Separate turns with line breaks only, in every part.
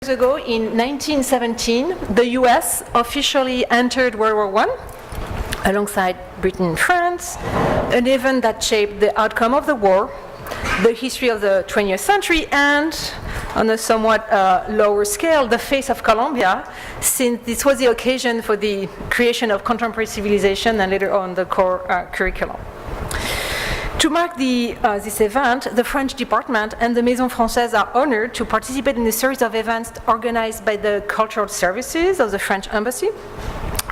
years ago, in 1917, the US officially entered World War I alongside Britain and France, an event that shaped the outcome of the war, the history of the 20th century, and on a somewhat lower scale, the face of Colombia, since this was the occasion for the creation of contemporary civilization and later on the core curriculum. To mark this event, the French department and the Maison Française are honored to participate in a series of events organized by the cultural services of the French embassy,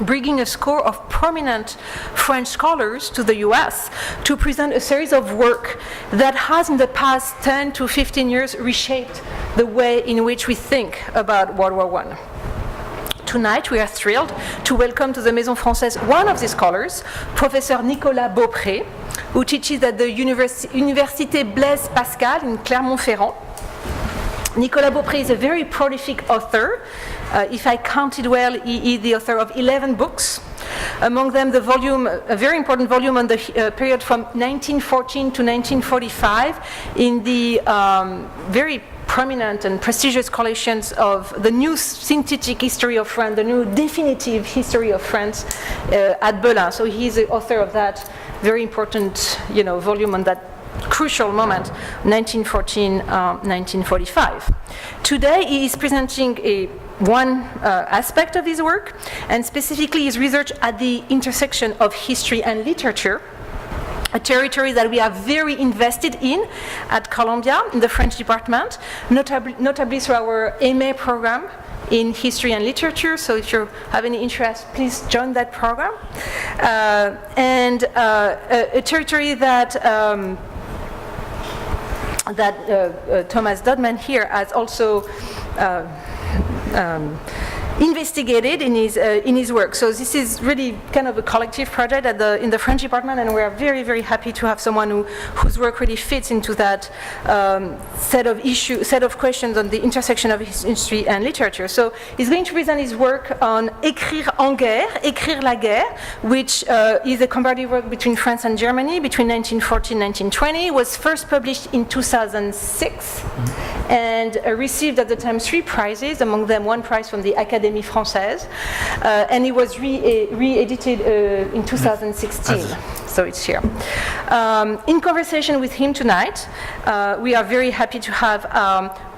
bringing a score of prominent French scholars to the US to present a series of work that has in the past 10 to 15 years reshaped the way in which we think about World War I. Tonight, we are thrilled to welcome to the Maison Française one of these scholars, Professor Nicolas Beaupré, who teaches at the Université Blaise Pascal in Clermont-Ferrand. Nicolas Beaupré is a very prolific author. If I counted well, he is the author of 11 books. Among them, a very important volume on the period from 1914 to 1945 in the very prominent and prestigious collections of the new synthetic history of France, the new definitive history of France at Belin. So he's the author of that very important, volume on that crucial moment, 1914-1945. Today, he is presenting one aspect of his work, and specifically his research at the intersection of history and literature, a territory that we are very invested in at Columbia, in the French department, notably through our MA program in history and literature. So if you have any interest, please join that program. And a territory that Thomas Dodman here has also investigated in his work. So this is really kind of a collective project in the French department, and we are very, very happy to have someone whose work really fits into that set of questions on the intersection of history and literature. So he's going to present his work on Écrire en guerre, Écrire la guerre, which is a comparative work between France and Germany between 1914 and 1920. It was first published in 2006 and received at the time 3 prizes, among them 1 prize from the Académie Française, and it was re-edited in 2016. So it's here. In conversation with him tonight, we are very happy to have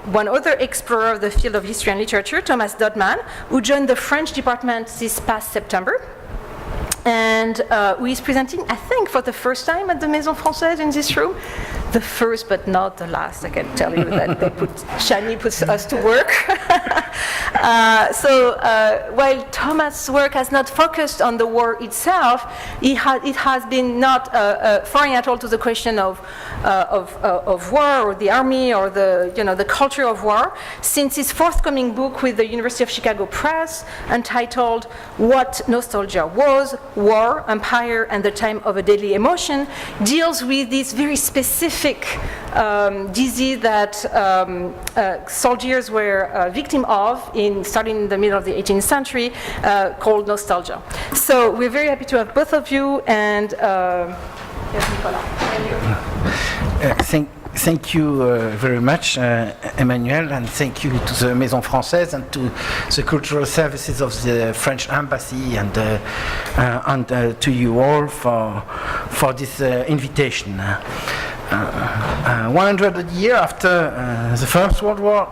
one other explorer of the field of history and literature, Thomas Dodman, who joined the French department this past September, and who is presenting, I think, for the first time at the Maison Française in this room. The first, but not the last. I can tell you that Shani puts us to work. While Thomas' work has not focused on the war itself, it has been not foreign at all to the question of war or the army or the culture of war, since his forthcoming book with the University of Chicago Press, entitled "What Nostalgia Was: War, Empire, and the Time of a Deadly Emotion," deals with this very specific disease that soldiers were victim of starting in the middle of the 18th century, called nostalgia. So we're very happy to have both of you, and yes, Nicolas.
Thank you very much, Emmanuel, and thank you to the Maison Française and to the cultural services of the French embassy, and to you all for this invitation. 100 years after the First World War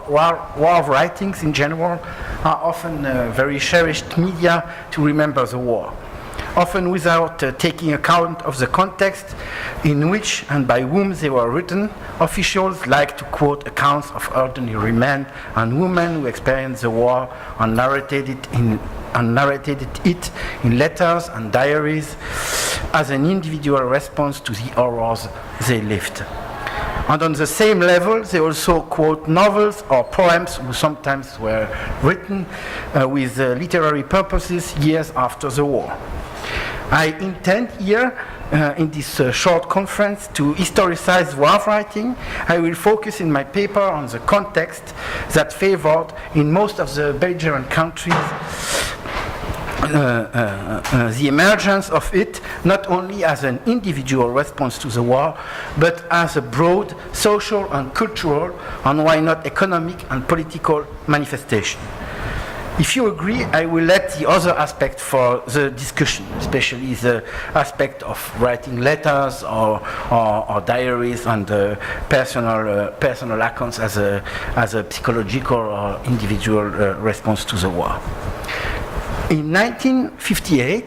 writings in general are often very cherished media to remember the war, often without taking account of the context in which and by whom they were written. Officials like to quote accounts of ordinary men and women who experienced the war and narrated it in letters and diaries as an individual response to the horrors they lived. And on the same level, they also quote novels or poems who sometimes were written with literary purposes years after the war. I intend here, in this short conference, to historicize war writing. I will focus in my paper on the context that favored, in most of the belligerent countries, the emergence of it not only as an individual response to the war, but as a broad social and cultural, and why not economic and political manifestation. If you agree, I will let the other aspect for the discussion, especially the aspect of writing letters or diaries and personal accounts as a psychological or individual response to the war. In 1958,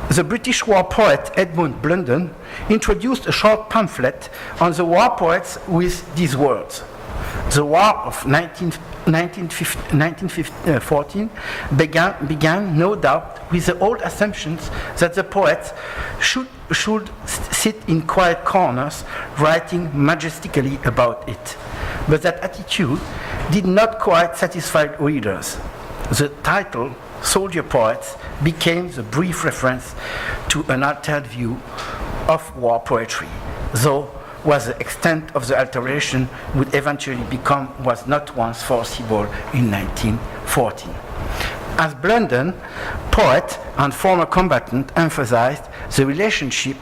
the British war poet Edmund Blunden introduced a short pamphlet on the war poets with these words. The war of 1914 began, no doubt, with the old assumptions that the poets should sit in quiet corners writing majestically about it. But that attitude did not quite satisfy readers. The title, Soldier Poets, became the brief reference to an altered view of war poetry, though was the extent of the alteration would eventually become was not once foreseeable in 1914. As Blunden, poet and former combatant, emphasized, the relationship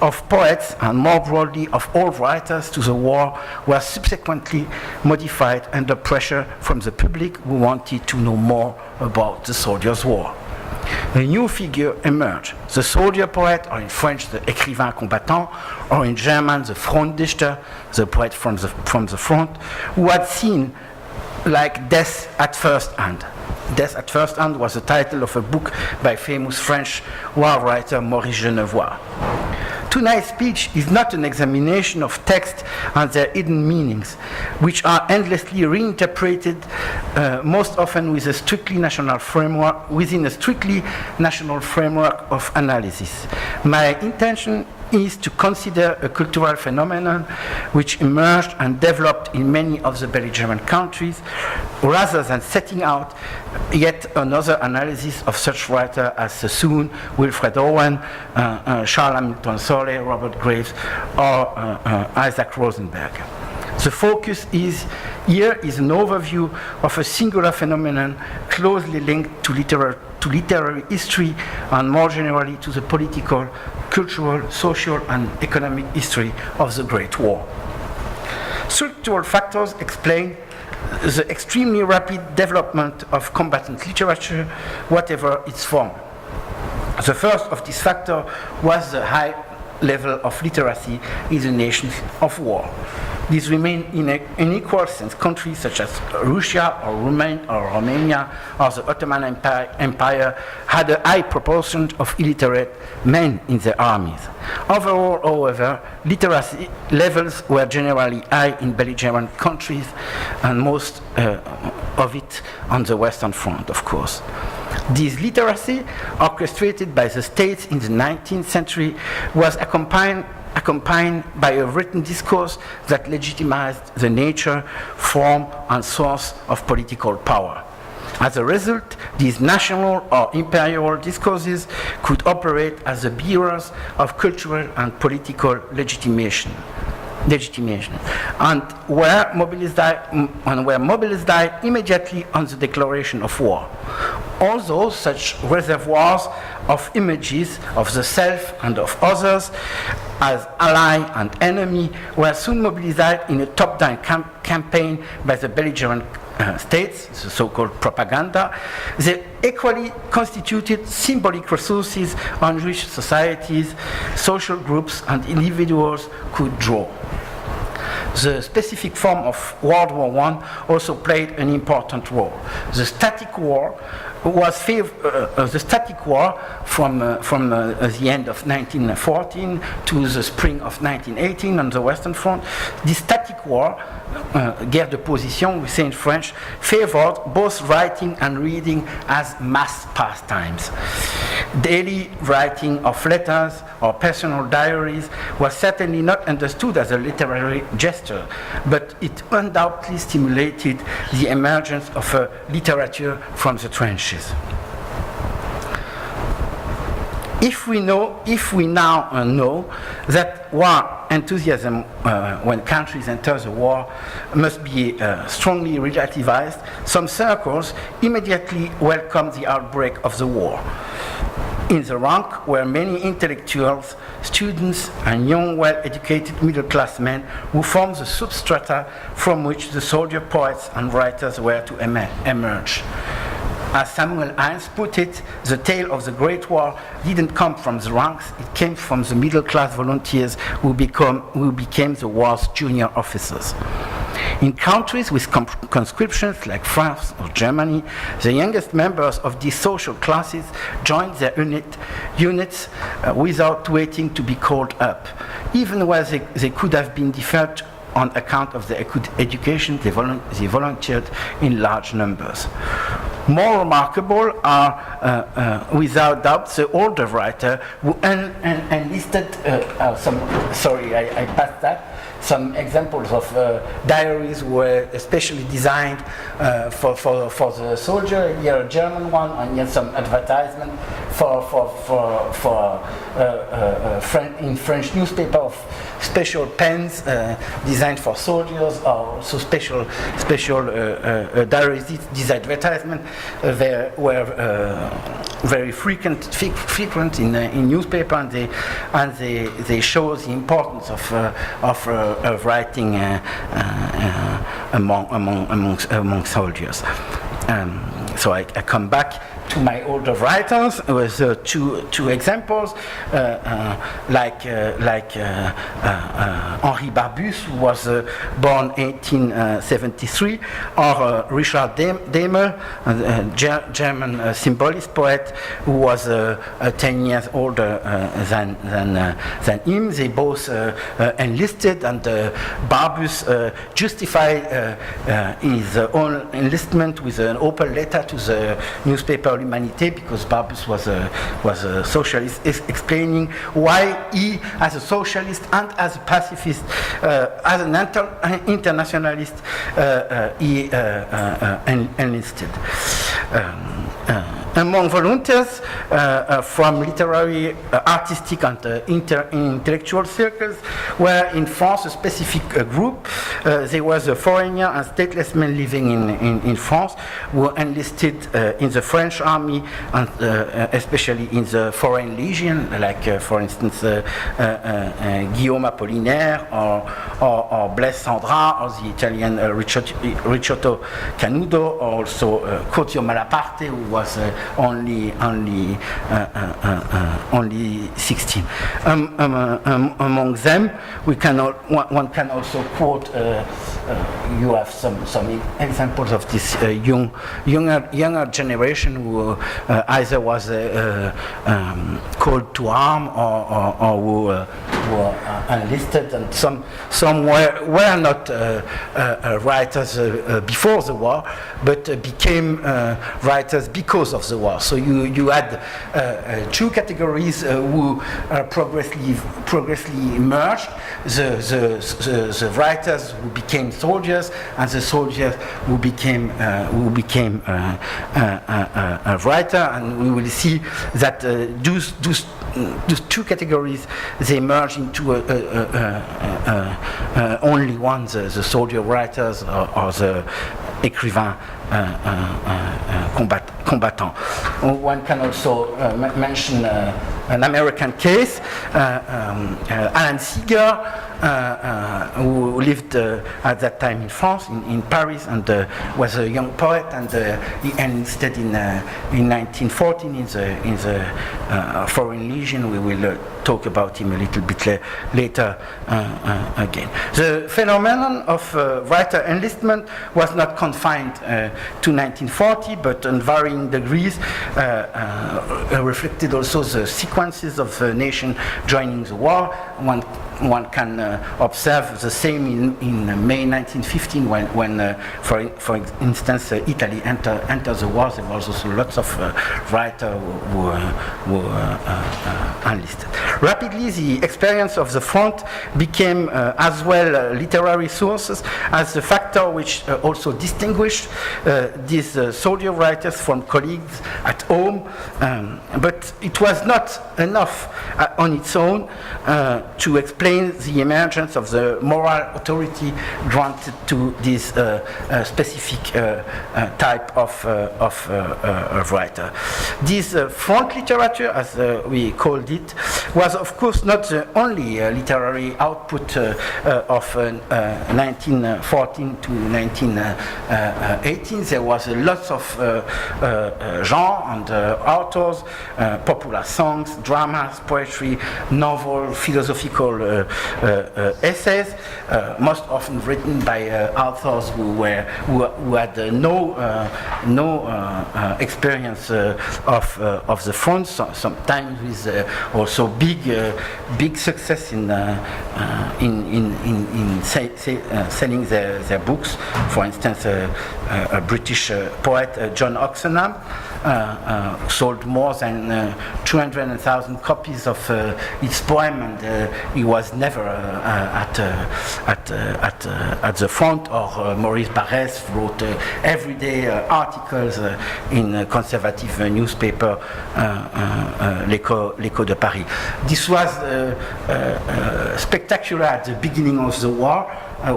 of poets and more broadly of all writers to the war was subsequently modified under pressure from the public who wanted to know more about the soldiers' war. A new figure emerged, the soldier poet, or in French, the écrivain combattant, or in German, the Frontdichter, the poet from the front, who had seen like death at first hand. Death at First Hand was the title of a book by famous French war writer Maurice Genevoix. Tonight's speech is not an examination of text and their hidden meanings, which are endlessly reinterpreted, most often with a strictly national framework, within a strictly national framework of analysis. My intention is to consider a cultural phenomenon which emerged and developed in many of the belligerent countries, rather than setting out yet another analysis of such writers as Sassoon, Wilfred Owen, Charles Hamilton Solé, Robert Graves, or Isaac Rosenberg. The focus here is an overview of a singular phenomenon closely linked to literary history and more generally to the political, cultural, social and economic history of the Great War. Structural factors explain the extremely rapid development of combatant literature, whatever its form. The first of these factors was the high level of literacy in the nations of war. These remain in equal sense countries such as Russia or Romania or the Ottoman Empire had a high proportion of illiterate men in their armies. Overall, however, literacy levels were generally high in belligerent countries, and most of it on the Western Front, of course. This literacy, orchestrated by the states in the 19th century, was accompanied by a written discourse that legitimized the nature, form, and source of political power. As a result, these national or imperial discourses could operate as the bearers of cultural and political legitimation, and were mobilized immediately on the declaration of war. Although such reservoirs of images of the self and of others as ally and enemy were soon mobilized in a top-down campaign by the belligerent states, the so-called propaganda, they equally constituted symbolic resources on which societies, social groups, and individuals could draw. The specific form of World War I also played an important role. The static war was from the end of 1914 to the spring of 1918 on the Western Front. This static war, guerre de position, we say in French, favored both writing and reading as mass pastimes. Daily writing of letters or personal diaries was certainly not understood as a literary gesture, but it undoubtedly stimulated the emergence of a literature from the trenches. If we now know that war enthusiasm when countries enter the war must be strongly relativized, some circles immediately welcomed the outbreak of the war. In the rank were many intellectuals, students, and young, well-educated middle-class men who formed the substrata from which the soldier poets and writers were to emerge. As Samuel Heinz put it, the tale of the Great War didn't come from the ranks, it came from the middle-class volunteers who became the war's junior officers. In countries with conscriptions like France or Germany, the youngest members of these social classes joined their units without waiting to be called up. Even where they could have been deferred on account of their good education, they volunteered in large numbers. More remarkable are, without doubt, the older writer who enlisted some examples of diaries were especially designed for the soldier. Here a German one, and here some advertisement in French newspaper of special pens designed for soldiers, or also special diaries. These advertisements were very frequent in newspaper, and they show the importance of writing among soldiers. So I come back to my older writers with two examples, like Henri Barbus, who was born 1873, or Richard Demel, a German symbolist poet who was 10 years older than him. They both enlisted, and Barbus justified his own enlistment with an open letter to the newspaper L'Humanité, because Barbus was a socialist, explaining why he, as a socialist and as a pacifist, as an internationalist, he enlisted. Among volunteers from literary, artistic, and intellectual circles were in France a specific group. There was a foreigner and stateless man living in France who enlisted in the French army, and especially in the Foreign Legion, like for instance Guillaume Apollinaire or Blaise Sandra, or the Italian Ricciotto Canudo, or also Cotio Malaparte, who was only 16. Among them, one can also quote. You have some examples of this younger generation who either was called to arm or who were enlisted, and some were not writers before the war, but became writers because of the war. So you had two categories who progressively merged: the writers who became soldiers, and the soldiers who became a writer. And we will see that those two categories, they merge into only one: the soldier writers or the écrivain combattant. One can also mention an American case, Alan Seeger, who lived at that time in France, in Paris, and was a young poet, and he enlisted in 1914 in the Foreign Legion. We will talk about him a little bit later again. The phenomenon of writer enlistment was not confined to 1940, but in varying degrees reflected also the sequences of the nation joining the war. One can observe the same in May 1915 when for instance, Italy entered the war. There was also lots of writers who enlisted. Rapidly, the experience of the front became as well literary sources as the factor which also distinguished these soldier writers from colleagues at home. But it was not enough on its own to explain explains the emergence of the moral authority granted to this specific type of writer. This front literature, as we called it, was of course not the only literary output of 1914 to 1918. There was lots of genre and authors, popular songs, dramas, poetry, novel, philosophical essays, most often written by authors who had no experience of the front. Sometimes with also big success in selling their books. For instance, a British poet, John Oxenham, sold more than 200,000 copies of his poem, and he was never at the front. Or Maurice Barrès wrote everyday articles in a conservative newspaper, L'Écho de Paris. This was spectacular at the beginning of the war,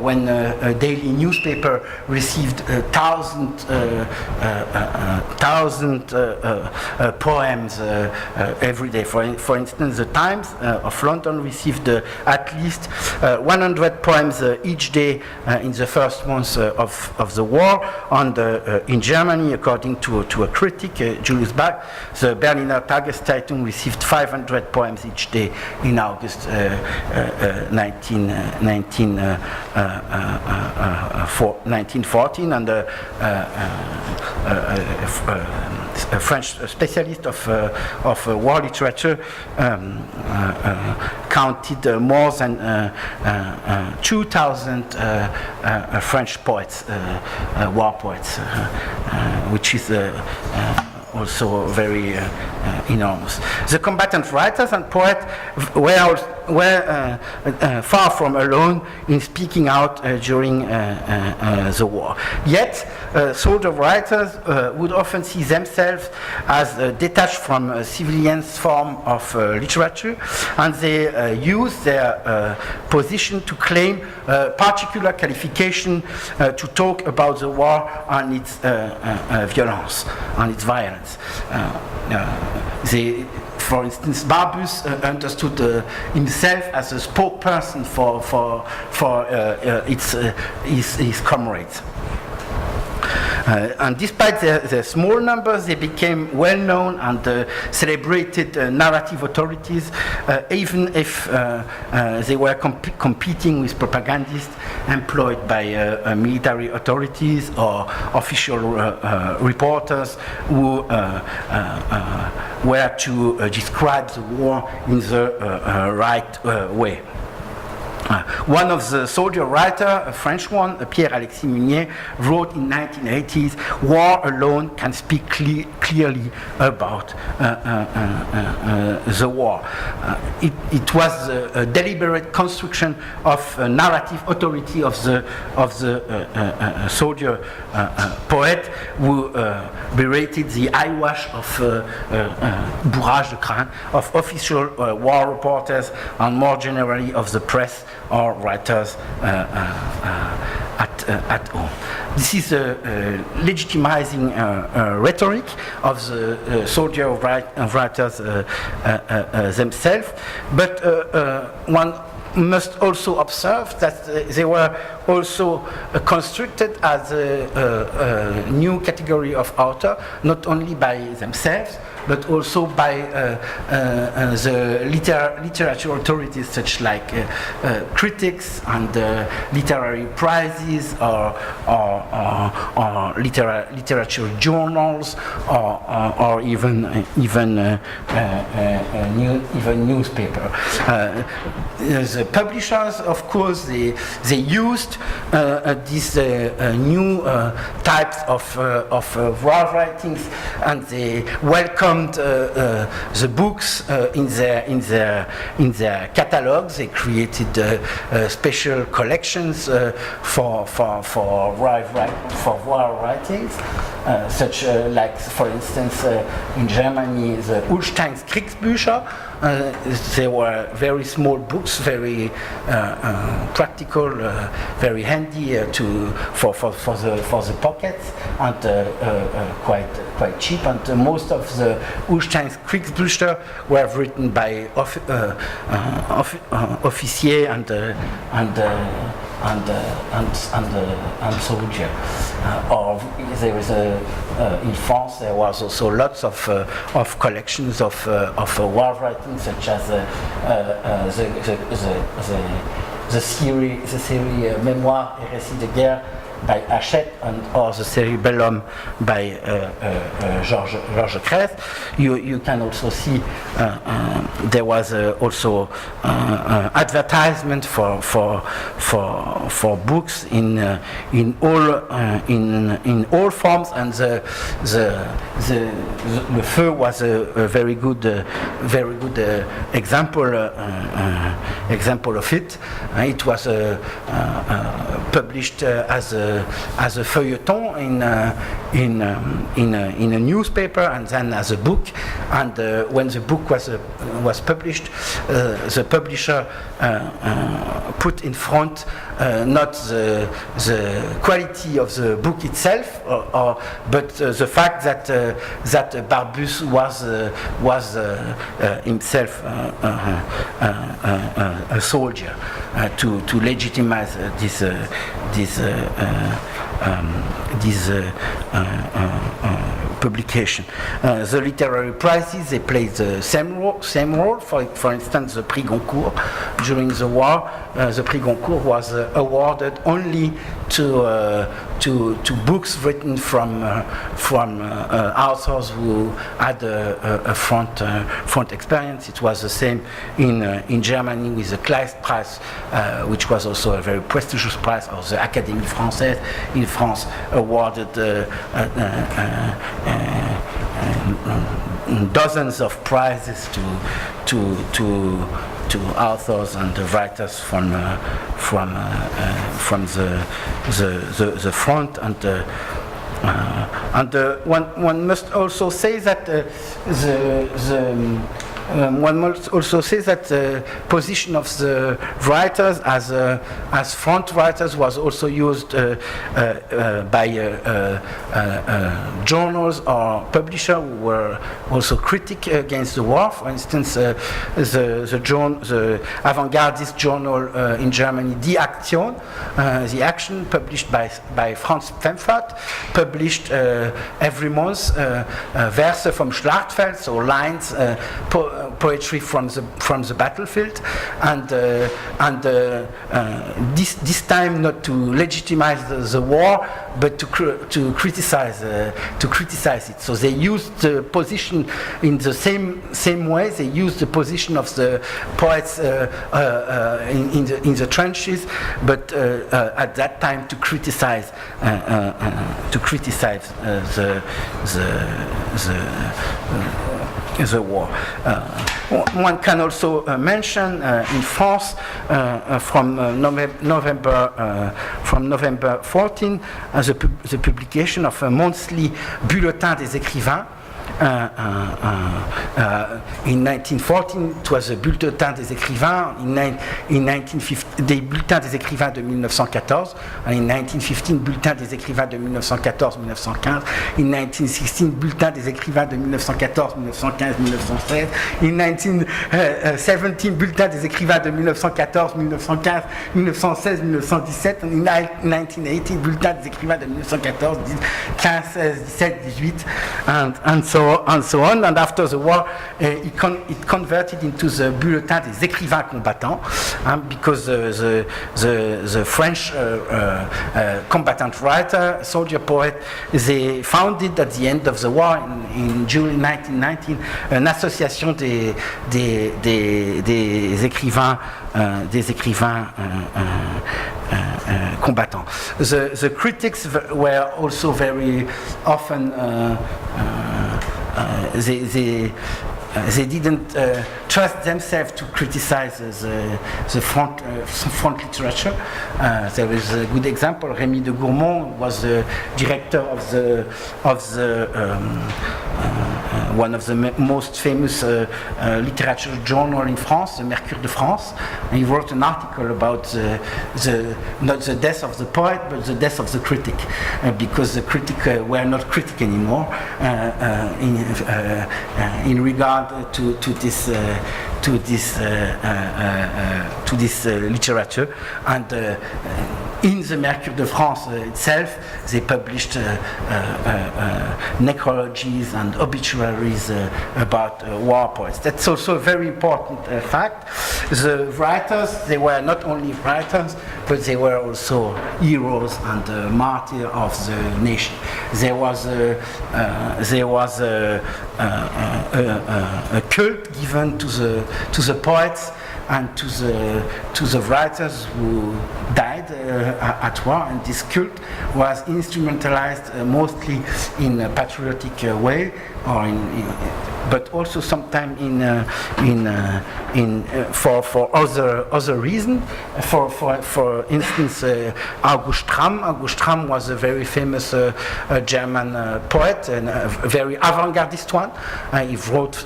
when a daily newspaper received 1,000 poems every day. For instance, the Times of London received at least 100 poems each day in the first months of the war. And in Germany, according to a critic, Julius Bach, the Berliner Tageszeitung received 500 poems each day in August 1914, and a French specialist of war literature counted more than 2,000 French poets, war poets, which is also very enormous. The combatant writers and poets were far from alone in speaking out during the war. Yet, soldier writers would often see themselves as detached from a civilian's form of literature, and they use their position to claim particular qualification to talk about the war and its violence, and its violence. For instance, Barbus understood himself as a spokesperson for his comrades. And despite their small numbers, they became well-known and celebrated narrative authorities, even if they were competing with propagandists employed by military authorities or official reporters who were to describe the war in the right way. One of the soldier writers, a French one, Pierre-Alexis Munier, wrote in 1980s, "War alone can speak clearly about the war." It was a deliberate construction of a narrative authority of the soldier poet who berated the eyewash of bourrage de crin, of official war reporters, and more generally of the press or writers at home. This is a legitimizing rhetoric of the soldier writers themselves, but one must also observe that they were also constructed as a new category of author, not only by themselves, but also by the literature authorities, such like critics and literary prizes, or literature journals, or even newspaper. The publishers, of course, they used these new types of war writings, and they welcomed the books in their catalogs. They created special collections for war writings, such like, for instance, in Germany, the Ullsteins Kriegsbücher, They were very small books, very practical, very handy for the pockets, and quite cheap. And most of the Ullstein's Kriegsbücher were written by officiers and soldier. Or there is in France there was also lots of collections of war writing, such as the series Mémoires et récits de guerre by Hachette, or the series Bellum by Georges Crève. You can also see there was also advertisement for books in all forms, and the Feu was a very good example of it. It was published as a feuilleton in a newspaper, and then as a book. And when the book was published, the publisher put in front not the quality of the book itself, but the fact that Barbus was himself a soldier, to legitimize this publication. The literary prizes, they played the same role. For instance, the Prix Goncourt during the war, the Prix Goncourt was awarded only to books written from authors who had a front experience. It was the same in Germany with the Kleist Prize, which was also a very prestigious prize, or the Académie Française in France awarded dozens of prizes to authors and writers from the front, and one must also say that one must also say that the position of the writers as front writers was also used by journals or publishers who were also critical against the war. For instance, the avant-gardist journal in Germany, Die Aktion, The Action, published by Franz Pfemfert, published every month Verse from Schlachtfeld, so lines, poetry from the battlefield, and this time not to legitimize the war, but to criticize it. So they used the position in the same way. They used the position of the poets in the trenches, but at that time to criticize the war. One can also mention in France from November 14 the publication of a monthly bulletin des écrivains. In 1914, it was a bulletin des écrivains. In 1915, des bulletins des écrivains de 1914. In 1915, bulletin des écrivains de 1914-1915. In 1916, bulletin des écrivains de 1914, 1915, 1916. In 1917, bulletin des écrivains de 1914, 1915, 1916, 1917. In 1918, bulletin des écrivains de 1914, 15, 16, 17, 18, and so on. And after the war, it converted into the bulletin des écrivains combattants, because the French combatant writer, soldier poet, they founded at the end of the war in June 1919 an association des écrivains combattants. The critics were also very often they didn't trust themselves to criticize the front literature. There is a good example. Rémy de Gourmont was the director of the one of the most famous literature journal in France, the Mercure de France. And he wrote an article about not the death of the poet, but the death of the critic, because the critic were not critic anymore in regard to this literature. And in the Mercure de France itself, they published necrologies and obituaries about war poets. That's also a very important fact. The writers, they were not only writers, but they were also heroes and martyrs of the nation. There was a cult given to the poets and to the writers who died at war, and this cult was instrumentalized mostly in a patriotic way, or but also sometimes for other reasons. For instance, August Stramm. August Stramm was a very famous German poet, and a very avant-gardist one. He wrote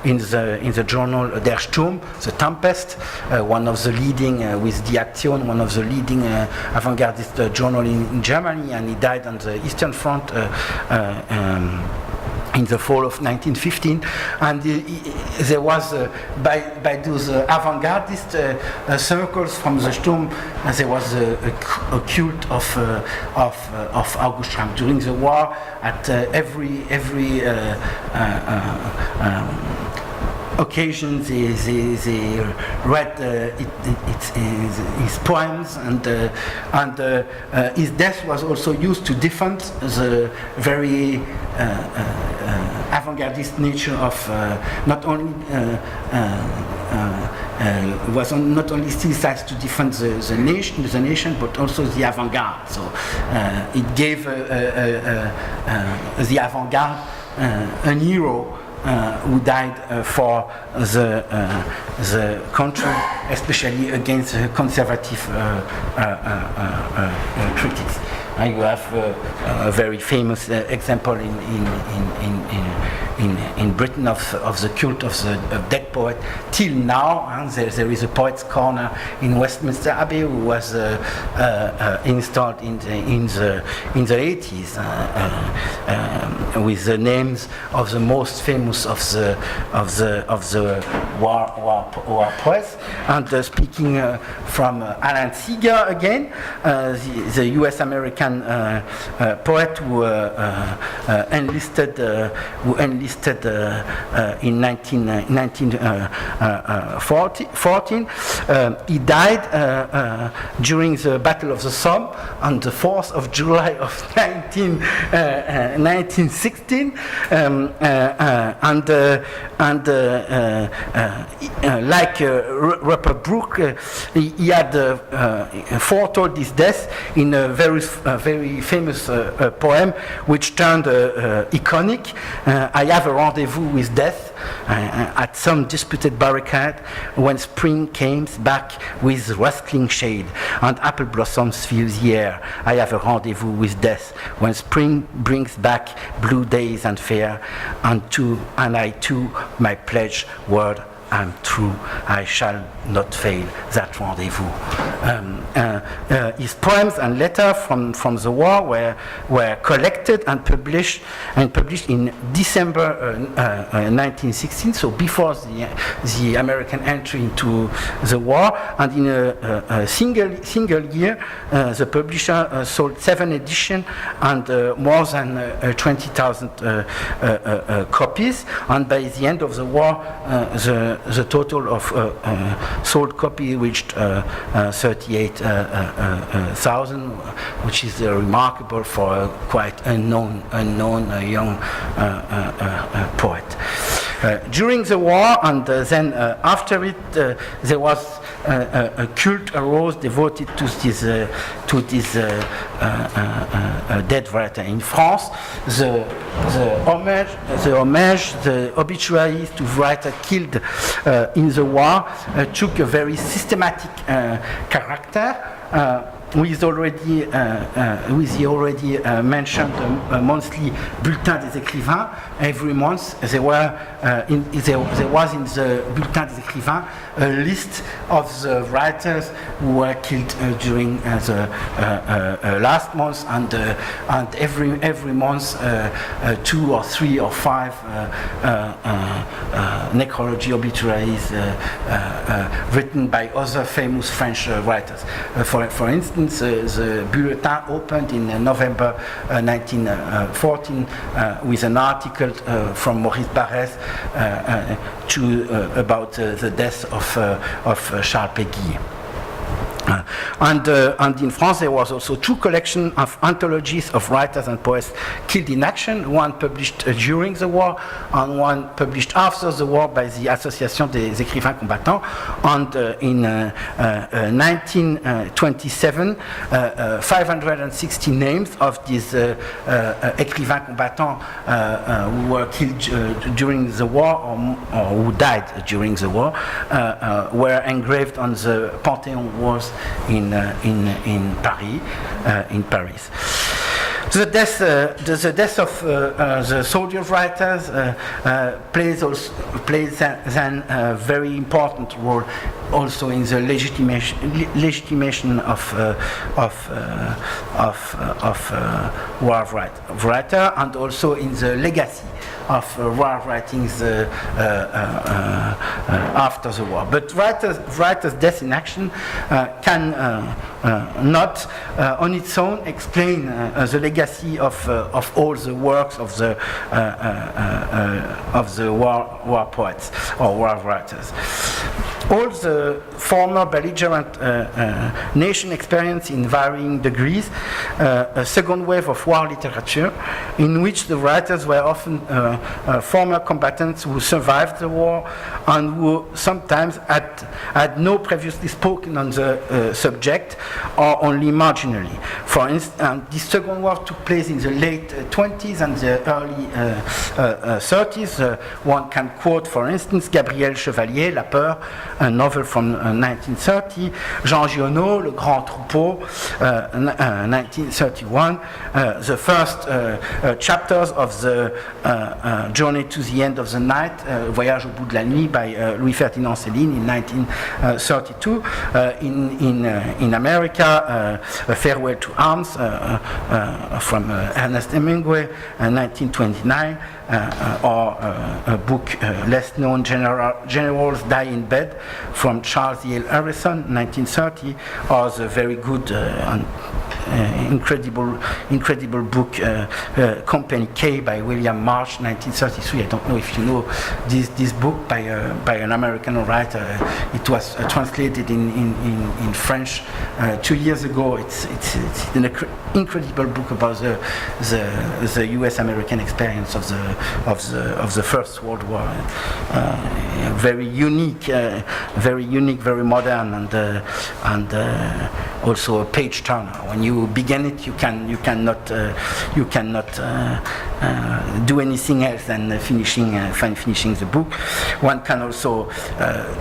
in the journal Der Sturm, the Tempest, one of the leading with Die Aktion, one of the leading avant-gardist journal in Germany, and he died on the Eastern Front in the fall of 1915, and there was by those avant-gardist circles from the Sturm, there was a cult of August Stramm during the war. At every occasion, they read his poems, and his death was also used to defend the very avant-gardist nature of not only was not only still to defend the nation, but also the avant-garde. So it gave the avant-garde an hero who died for the country, especially against conservative critics. You have a very famous example in Britain of the cult of the dead poet till now. There is a poet's corner in Westminster Abbey who was installed in the 80s with the names of the most famous of the war poets. And speaking from Alan Seeger again, the U.S. American poet who enlisted in 1914. He died during the Battle of the Somme on the 4th of July of 1916, like Rupert Brooke, he had foretold his death in a very famous poem which turned iconic. I have a rendezvous with death at some disputed barricade when spring came back with rustling shade and apple blossoms fill the air. I have a rendezvous with death when spring brings back blue days and fair, and I too my pledge word I'm true, I shall not fail that rendezvous. His poems and letters from the war were collected and published in December 1916, so before the American entry into the war. And in a single year, the publisher sold 7 editions and more than 20,000 copies. And by the end of the war, the total of sold copy reached 38,000, which is remarkable for a quite unknown young poet. During the war and then after it, there was a cult arose devoted to this dead writer. In France, the obituaries to writer killed in the war took a very systematic character. with the already mentioned monthly Bulletin des Écrivains. Every month there was in the Bulletin des Écrivains a list of the writers who were killed during the last month, and every month 2 or 3 or 5 necrology obituaries written by other famous French writers. For instance, the Bulletin opened in November 1914 with an article from Maurice Barrès about the death of Charles Péguy. And in France there was also 2 collections of anthologies of writers and poets killed in action, one published during the war and one published after the war by the Association des Écrivains Combattants. And in 1927 560 names of these écrivains combattants who were killed during the war or who died during the war were engraved on the Panthéon walls in Paris. The death of the soldier writers plays then a very important role also in the legitimation of war writer, and also in the legacy of war writings after the war. But writers' death in action can not on its own explain the legacy of all the works of the war poets or war writers. All the former belligerent nation experience in varying degrees a second wave of war literature in which the writers were often former combatants who survived the war and who sometimes had no previously spoken on the subject or only marginally. For instance, this second war took place in the late 20s and the early 30s. One can quote, for instance, Gabriel Chevalier, La Peur, a novel from 1930, Jean Giono, Le Grand Troupeau, 1931, the first chapters of the Journey to the End of the Night, Voyage au bout de la nuit by Louis-Ferdinand Céline in 1932. In America, A Farewell to Arms from Ernest Hemingway, 1929. Or a book less known, Generals Die in Bed from Charles E. L. Harrison, 1930, or the very good incredible book Company K by William Marsh, 1933. I don't know if you know this book by an American writer. It was translated in French 2 years ago. It's an incredible book about the U.S.-American experience of the First World War. Very unique, very modern, and also a page turner. When you begin it, you cannot do anything else than finishing the book. One can also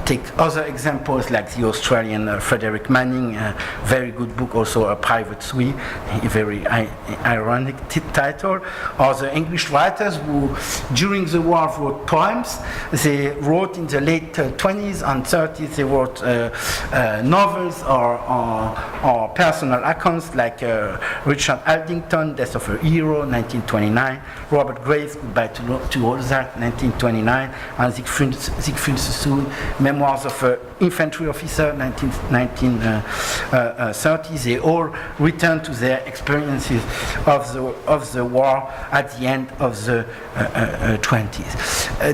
take other examples like the Australian Frederick Manning, very good book, also A Private Suite, a very ironic title, or the English writers who during the war wrote poems. They wrote in the late 20s and 30s, they wrote novels or personal accounts like Richard Aldington, Death of a Hero, 1929, Robert Graves, Goodbye to All That, 1929, and Siegfried Sassoon, Memoirs of an Infantry Officer, 1930s. They all returned to their experiences of the war at the end of the 20s.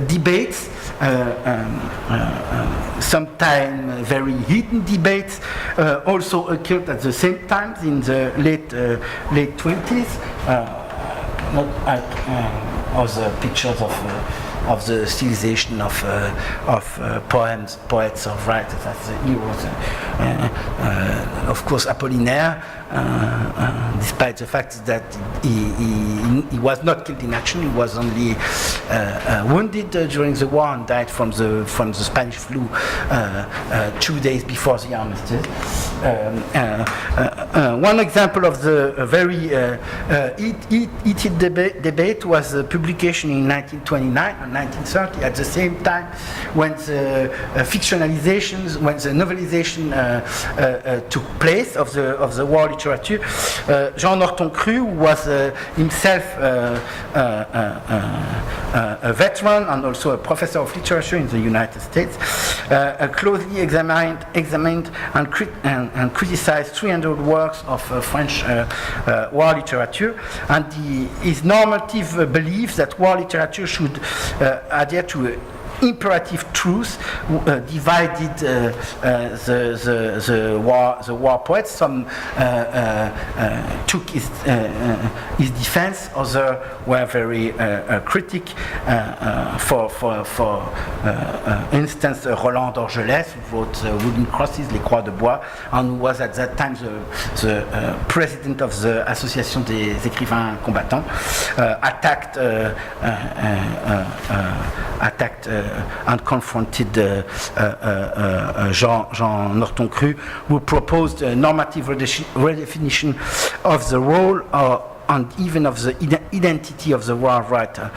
Debates, sometimes very heated debates, also occurred at the same time in the late 20s. Other pictures of the stylization of poets, of writers as the heroes. Of course, Apollinaire, despite the fact that he was not killed in action. He was only wounded during the war and died from the Spanish flu 2 days before the armistice. One example of the very heated debate was the publication in 1929 and 1930, at the same time when the fictionalizations, when the novelization took place of the war literature. Jean Norton-Cru was himself a veteran and also a professor of literature in the United States, closely examined and criticized 300 works of French war literature, and his normative belief that war literature should adhere to imperative truth divided the war poets. Some took his defense, others were very critic. For instance, Roland d'Orgelès, who wrote Wooden Crosses, Les Croix de Bois, and who was at that time the president of the Association des écrivains combattants, attacked and confronted Jean Norton-Cru, who proposed a normative redefinition of the role and even of the identity of the war writer.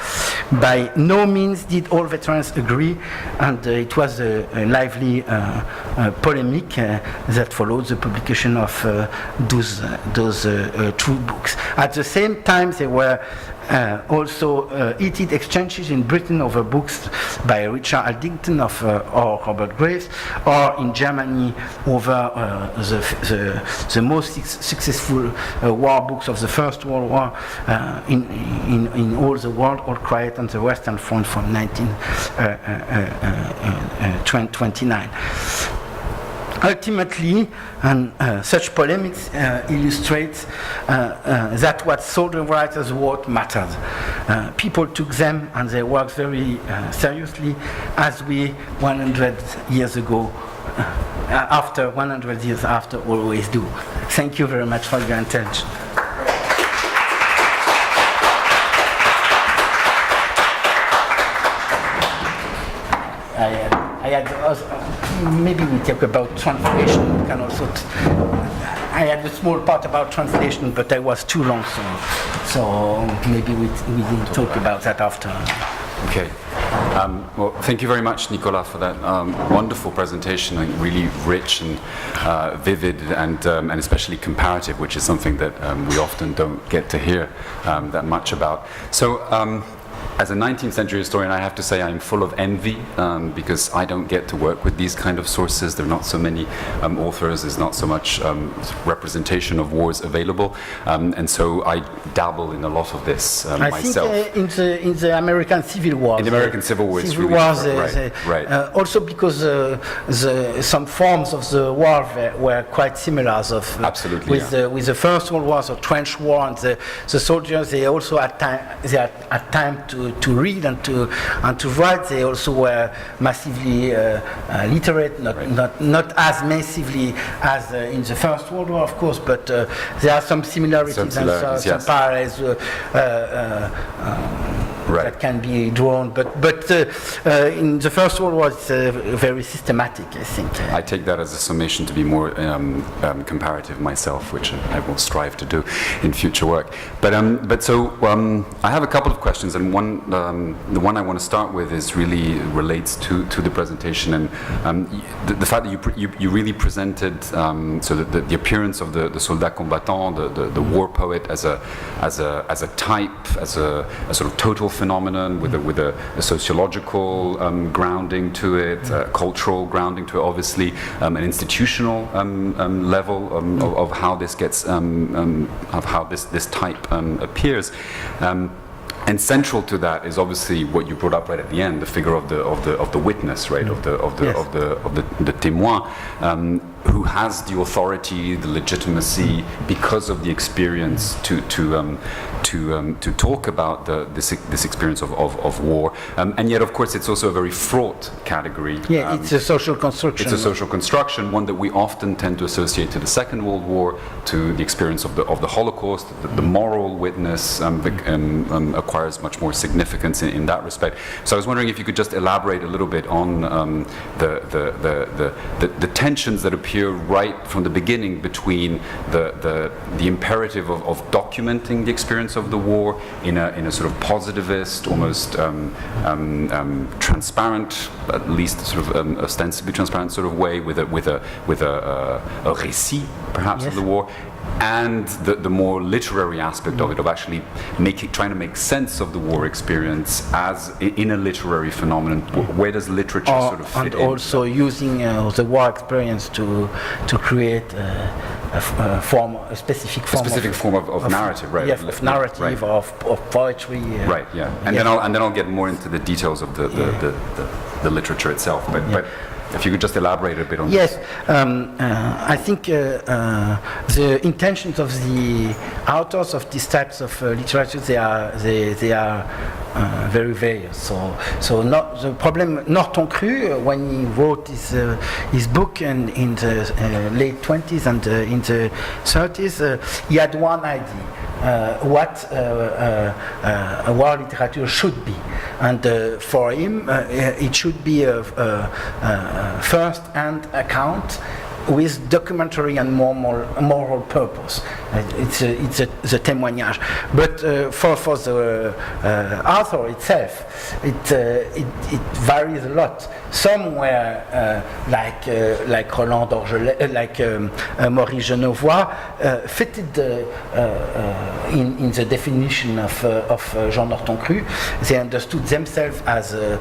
By no means did all veterans agree, and it was a lively polemic that followed the publication of those two books. At the same time, there were also heated exchanges in Britain over books by Richard Addington or Robert Graves, or in Germany over the most successful war books of the First World War in all the world, All Quiet on the Western Front from 1929. Ultimately, and such polemics illustrates that what soldier writers wrote mattered. People took them and their works very seriously, as we 100 years ago, after 100 years after, always do. Thank you very much for your attention. I had maybe we talk about translation. We can also. I had a small part about translation, but I was too long, so maybe we didn't talk about that after.
Okay. Well, thank you very much, Nicolas, for that wonderful presentation. I think really rich and vivid, and especially comparative, which is something that we often don't get to hear that much about. So. As a 19th century historian, I have to say I'm full of envy because I don't get to work with these kind of sources. There are not so many authors, there's not so much representation of wars available, and so I dabble in a lot of this myself.
I think in the American Civil War.
In the American Civil War,
Civil Wars, right. Also because some forms of the war were quite similar.
Absolutely,
with the First World War, the Trench War, and the soldiers, they also had time to read and to write. They also were massively literate, not as massively as in the First World War, of course, but there are some similarities and some parallels that can be drawn. But in the First World War, it's very systematic, I think.
I take that as a summation to be more comparative myself, which I will strive to do in future work. But so I have a couple of questions, and the one I want to start with is really relates to the presentation, and the fact that you really presented so the appearance of the soldat combattant, the war poet, as a type, as a sort of total phenomenon with a sociological grounding to it, cultural grounding to it, obviously, an institutional level of how this gets of how this type appears. And central to that is obviously what you brought up right at the end, the figure of the witness, right, of the témoin. who has the authority, the legitimacy, because of the experience to talk about this experience of war, and yet, of course, it's also a very fraught category.
Yeah, it's a social construction.
It's a social construction, one that we often tend to associate to the Second World War, to the experience of the Holocaust. The moral witness acquires much more significance in that respect. So I was wondering if you could just elaborate a little bit on the tensions that appear right from the beginning between the imperative of documenting the experience of the war in a sort of positivist, almost transparent, at least sort of ostensibly transparent sort of way, with a récit perhaps
yes.
of the war, and the more literary aspect of it, of actually trying to make sense of the war experience as in a literary phenomenon. Where does literature sort of fit
and
in?
also using the war experience to create a specific form of
narrative, right?
Yeah, of narrative,
right.
of poetry.
Right. Yeah. And
yeah.
then I'll get more into the details of the literature itself. But if you could just elaborate a bit on
yes,
this.
I think the intentions of the authors of these types of literature, they are very various. So not the problem. Norton Cru, when he wrote his book in the late 20s and in the 30s, he had one idea. What a war literature should be, and for him it should be a first-hand account with documentary and moral purpose. It's a témoignage. But for the author itself, it varies a lot. Some were like Roland Dorgelet, like Maurice Genevois, fitted in the definition of Jean Norton Cru. They understood themselves as a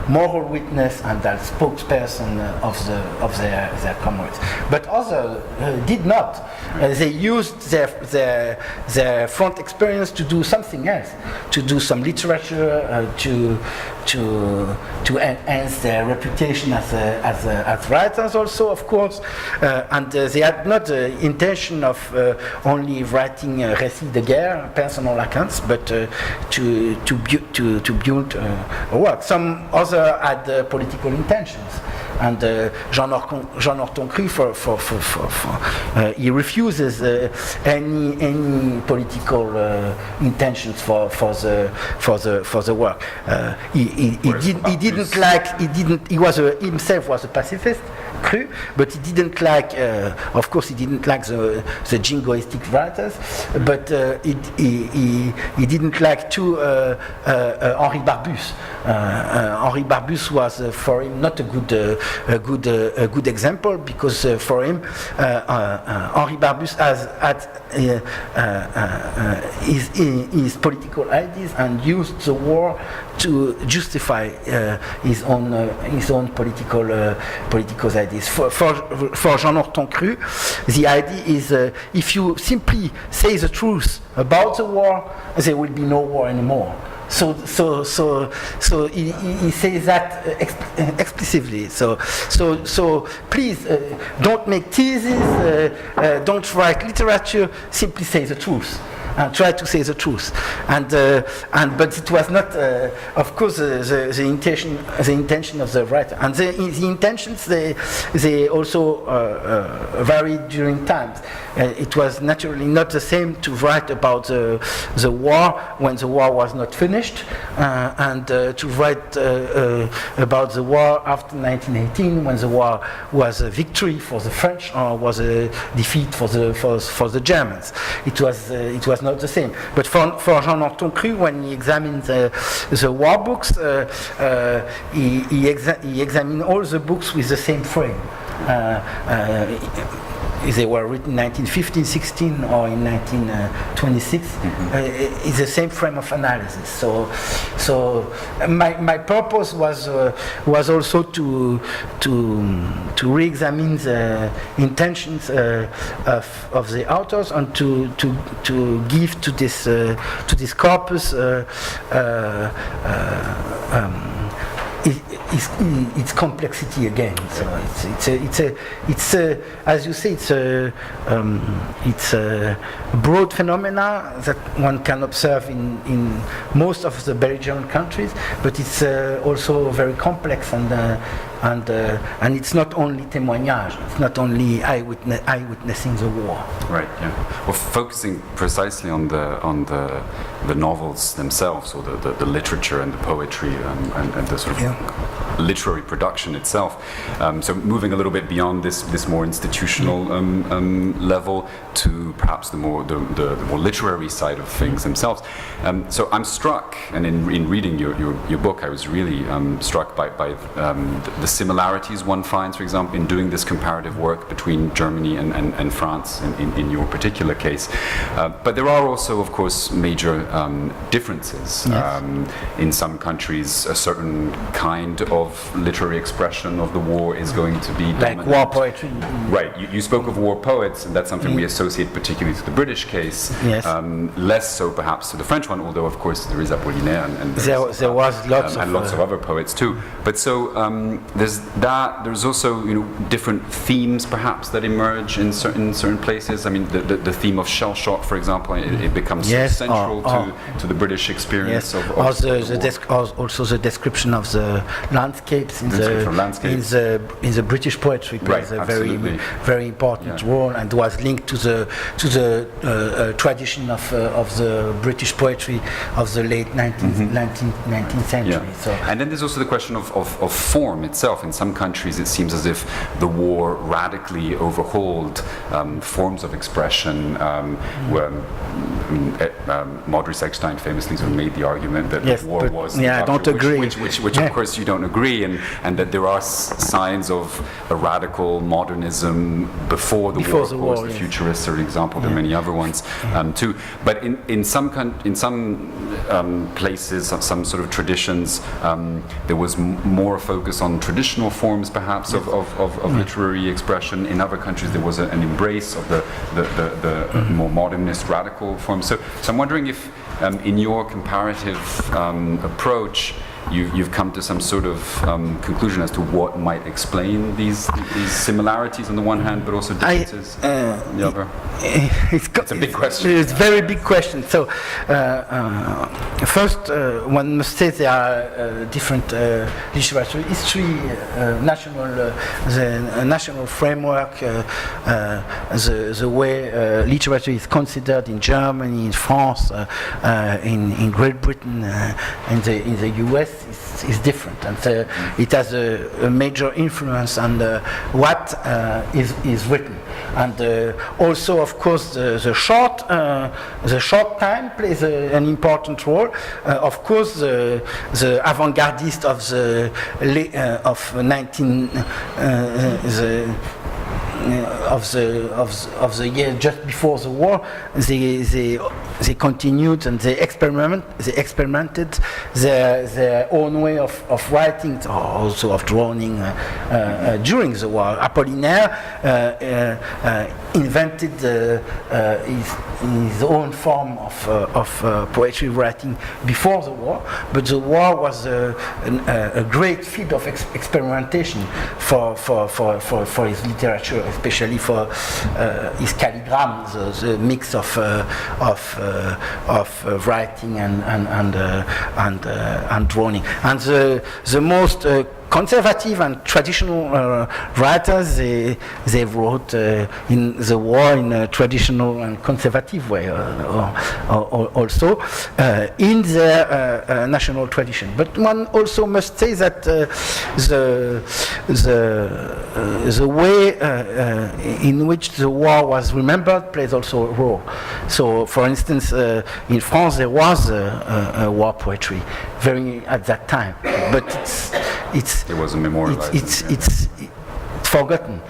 moral witness and as spokesperson of their comrades. But others did not. They used their front experience to do something else, to do some literature, to enhance their reputation as writers also, of course, and they had not the intention of only writing récits de guerre, personal accounts, but to build a work. Some other had political intentions, and Jean Norton Cru, he refuses any political intentions for the work. He himself was a pacifist, Cru, but he didn't like, of course, he didn't like the jingoistic writers, but he didn't like too Henri Barbus. Henri Barbus was for him not a good example, because for him Henri Barbus had his political ideas and used the war to justify his own political ideas. For Jean Norton Cru, the idea is if you simply say the truth about the war, there will be no war anymore. So he says that explicitly. So please don't make theses, don't write literature. Simply say the truth. And try to say the truth, but it was not, of course, the intention of the writer, and the intentions they also varied during times. It was naturally not the same to write about the war when the war was not finished, and to write about the war after 1918 when the war was a victory for the French or was a defeat for the Germans. It was not the same. But for Jean Norton Cru, when he examined the war books, he examined all the books with the same frame. They were written in 1915, 16, or in 1926. It's the same frame of analysis. So my purpose was also to re-examine the intentions of the authors and to give to this corpus it's complexity again. So it's as you say, it's a broad phenomena that one can observe in most of the Belgian countries, but it's also very complex and it's not only témoignage, it's not only eyewitnessing the war.
Right. Yeah. Well, focusing precisely on the novels themselves, or the literature and the poetry and the sort of literary production itself. So moving a little bit beyond this more institutional level to perhaps the more literary side of things themselves. So I'm struck, and in reading your book, I was really struck by the similarities one finds, for example, in doing this comparative work between Germany and France in your particular case. But there are also, of course, major differences.
Yes.
In some countries, a certain kind of literary expression of the war is going to be
like
dominant.
war poetry.
Right. You spoke of war poets, and that's something we associate particularly to the British case.
Yes.
Less so perhaps to the French one, although of course there is Apollinaire and
there was lots
of other poets too. But so there's that. There's also different themes perhaps that emerge in certain places. I mean, the theme of shell shock, for example, it becomes so central to the British experience.
Yes.
Of
also the description of the landscapes in the British poetry plays a very important role, and was linked to the tradition of the British poetry of the late 19th century.
Yeah.
So.
And then there's also the question of form itself. In some countries, it seems as if the war radically overhauled forms of expression. Modris Eckstein famously sort of made the argument that the war was.
Yeah, I don't agree.
Which of course you don't agree, and that there are signs of a radical modernism before the war. Of course, the futurists are an example. There are many other ones too. But in some places, some sort of traditions, there was more focus on traditional forms, perhaps, of literary expression. In other countries, there was an embrace of the more modernist, radical forms. So I'm wondering if, in your comparative approach, you've come to some sort of conclusion as to what might explain these similarities on the one hand, but also differences on the other. It's a big question.
It's a very big question. So first, one must say there are different literary history, the national framework, the way literature is considered in Germany, in France, in Great Britain, in the US. Is different, and it has a major influence on what is written, and also, of course, the short time plays an important role. Of course, the avant-gardist of the year just before the war, they continued and they experimented their own way of writing, also of drawing during the war. Apollinaire invented his own form of poetry writing before the war, but the war was a great field of experimentation for his literature, especially for his calligram, the mix of writing and drawing. And the most conservative and traditional writers, they wrote in the war in a traditional and conservative way, also in their national tradition. But one also must say that the way in which the war was remembered plays also a role. So, for instance, in France there was a war poetry very at that time, but it wasn't memorialized. It's forgotten.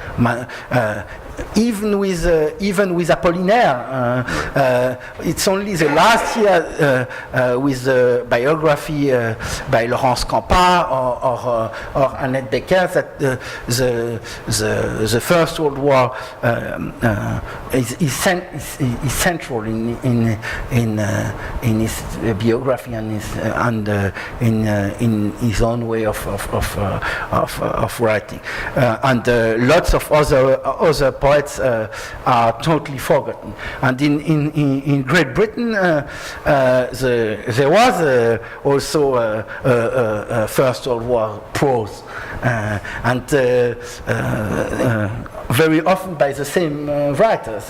even with Apollinaire, it's only the last year with the biography by Laurence Campa or Annette Becker that the First World War is central in his biography and in his own way of writing, and lots of other poets are totally forgotten. And in Great Britain, there was also a First World War prose, and very often by the same writers.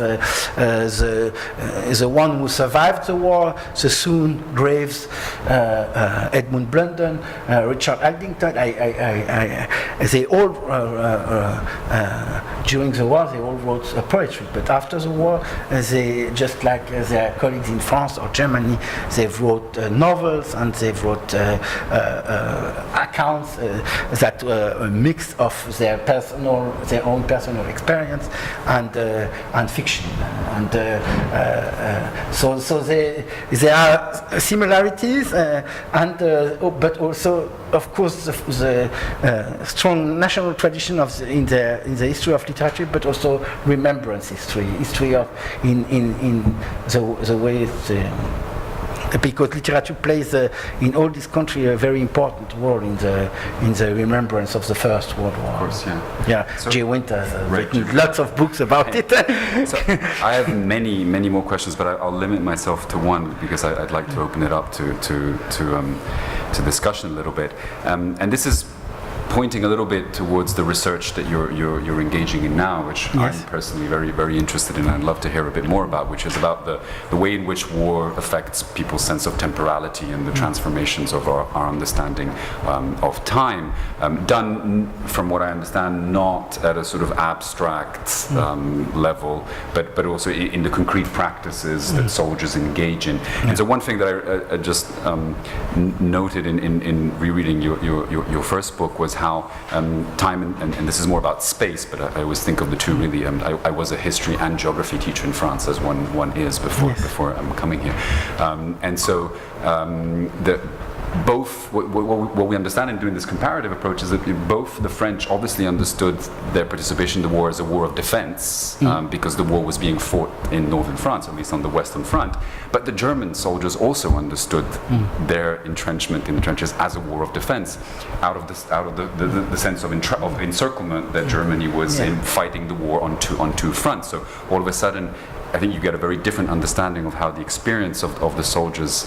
The one who survived the war, Sassoon, Graves, Edmund Blunden, Richard Addington, they all, during the war, they all wrote poetry, but after the war, they, just like their colleagues in France or Germany, they wrote novels and they wrote accounts that were a mix of their own personal experience and fiction, and so there are similarities, but also, of course, the strong national tradition in the history of literature, but also remembrance history of in the way it's. Because literature plays in all this country a very important role in the remembrance of the First World War.
Of course, yeah.
Yeah,
So,
Jay Winter has
right,
written lots of books about it.
So I have many more questions, but I'll limit myself to one because I'd like to open it up to discussion a little bit. And this is pointing a little bit towards the research that you're engaging in now, which
Yes.
I'm personally very interested in, and I'd love to hear a bit more about, which is about the way in which war affects people's sense of temporality and the transformations of our understanding of time, done, from what I understand, not at a sort of abstract level, but also in the concrete practices that soldiers engage in. And so one thing that I just noted in rereading your first book was how time, and this is more about space, but I always think of the two really. I was a history and geography teacher in France, as one is before coming here, and so both what we understand in doing this comparative approach is that both the French obviously understood their participation in the war as a war of defense, because the war was being fought in northern France, at least on the western front, but the German soldiers also understood their entrenchment in the trenches as a war of defense, out of the sense of encirclement that Germany was in fighting the war on two fronts. So all of a sudden, I think you get a very different understanding of how the experience of the soldiers,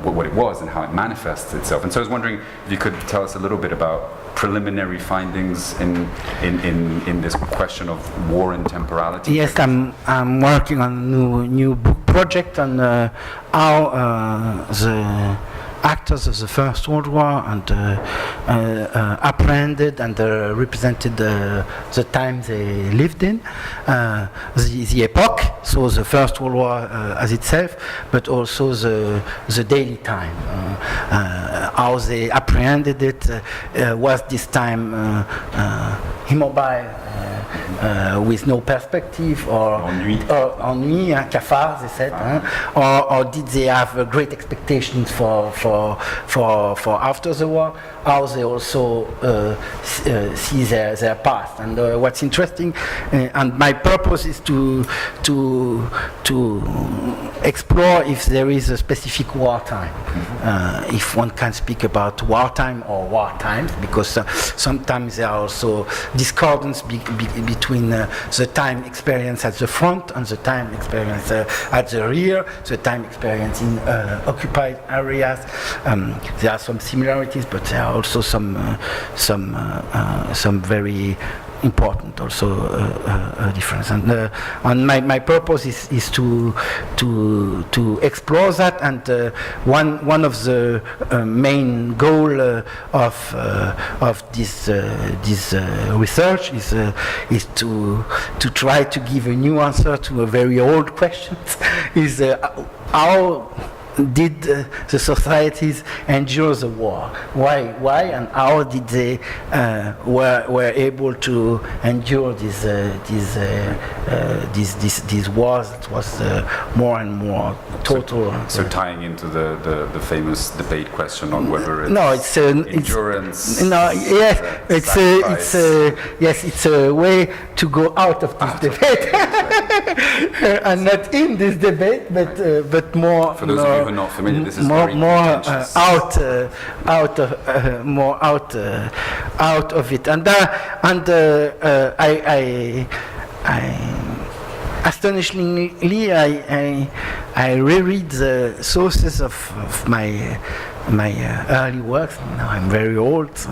what it was and how it manifests itself. And so I was wondering if you could tell us a little bit about preliminary findings in this question of war and temporality.
Yes, I'm working on a new book project on how the actors of the First World War and apprehended and represented the time they lived in, the epoch, so the First World War as itself, but also the daily time, how they apprehended it. Was this time immobile, with no perspective, or ennui, cafard, they said, or did they have great expectations for after the war? How they also see their past. And what's interesting, and my purpose is to explore if there is a specific wartime, if one can speak about wartime or war times, because sometimes there are also discordance between the time experience at the front and the time experience at the rear, the time experience in occupied areas. There are some similarities, but there are also some very important difference. And my purpose is to explore that. And one of the main goal of this research is to try to give a new answer to a very old question. Is how did the societies endure the war? Why and how did they were able to endure these wars? It was more and more total.
So tying into the famous debate question on whether it's endurance.
It's a way to go out of this debate, and not in this debate, but more.
For those of you who are not familiar, this is
more
out
of it, and astonishingly, I reread the sources of my early works. Now I'm very old, so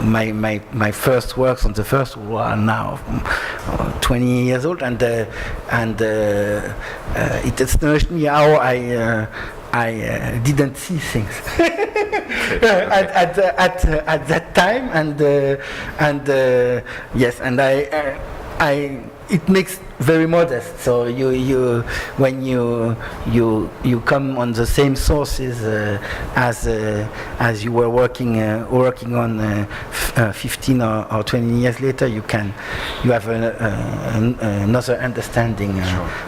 my first works on the First World War are now 20 years old, and it astonished me how I didn't see things at that time, and it makes very modest. So when you come on the same sources as you were working on 15 or 20 years later, you have another understanding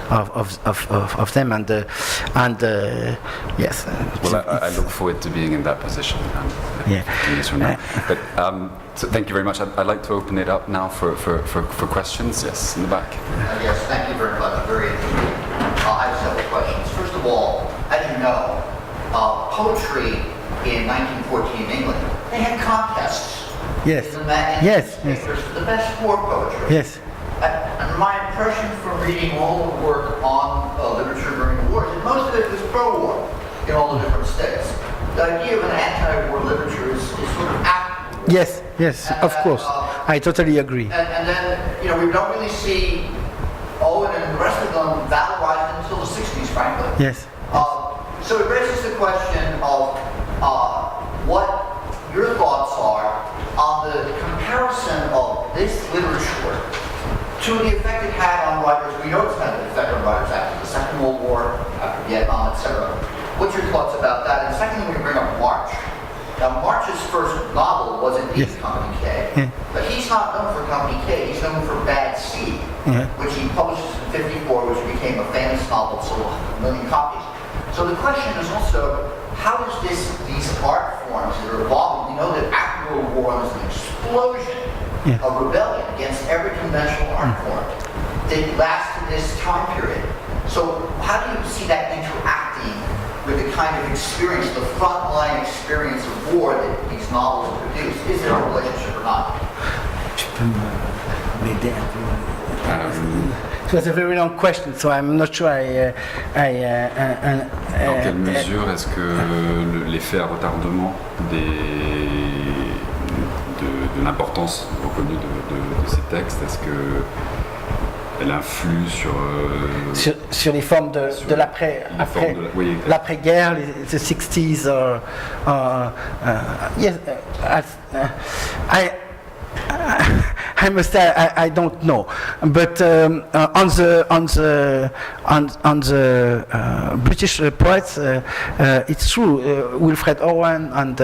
of them, and yes.
Well, I look forward to being in that position. 15 years from now. But so thank you very much. I'd like to open it up now for questions. Yes, in the back.
Yes, thank you very much. Very interesting. I have several questions. First of all, as you know, poetry in 1914 in England, they had contests.
Yes.
In the newspapers for the best war poetry.
Yes.
And my impression from reading all the work on literature during the war is that most of it was pro-war in all the different states. The idea of an anti-war literature is sort of after.
Yes, of course. I totally agree.
And then, we don't really see Owen and the rest of them valorized until the 60s, frankly.
Yes.
So it raises the question of what your thoughts are on the comparison of this literature to the effect it had on writers. We know it's had an effect on writers after the Second World War, after Vietnam, etc. What's your thoughts about that? And secondly, we can bring up March. Now, March's first novel was indeed Company K, but he's not known for Company K. He's known for Bad Seed, which he publishes in '54, which became a famous novel, sold 1 million copies. So the question is also, how does these art forms that are evolving? We know that after World War I, there's an explosion of rebellion against every conventional art form that lasted this time period. So how do you see that interacting with the kind of experience, the frontline experience of war that these novels produce? Is there a relationship or not?
It was a very long question, so I'm not sure
Dans quelle mesure est-ce que l'effet à retardement de l'importance reconnue de ces textes, est-ce que elle influe
sur les formes de l'après-guerre, the 60s, yes, I must say I don't know, but on the British poets, it's true. Wilfred Owen and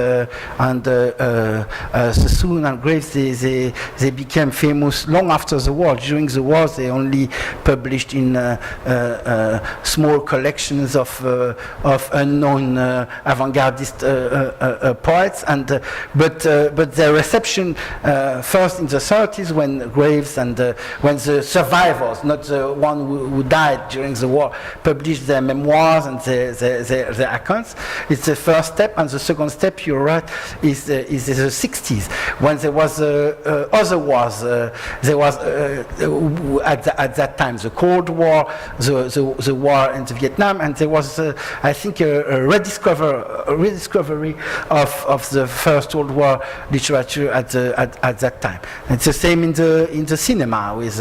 Sassoon and Graves, they became famous long after the war. During the war, they only published in small collections of unknown avant-gardist poets, but their reception first in the 30s, when Graves and when the survivors, not the one who died during the war, published their memoirs and their accounts. It's the first step, and the second step, you're right, is the 60s, when there was other wars. There was at that time the Cold War, the war in Vietnam, and there was I think a rediscovery of the First World War literature at that time. It's the same came in the cinema with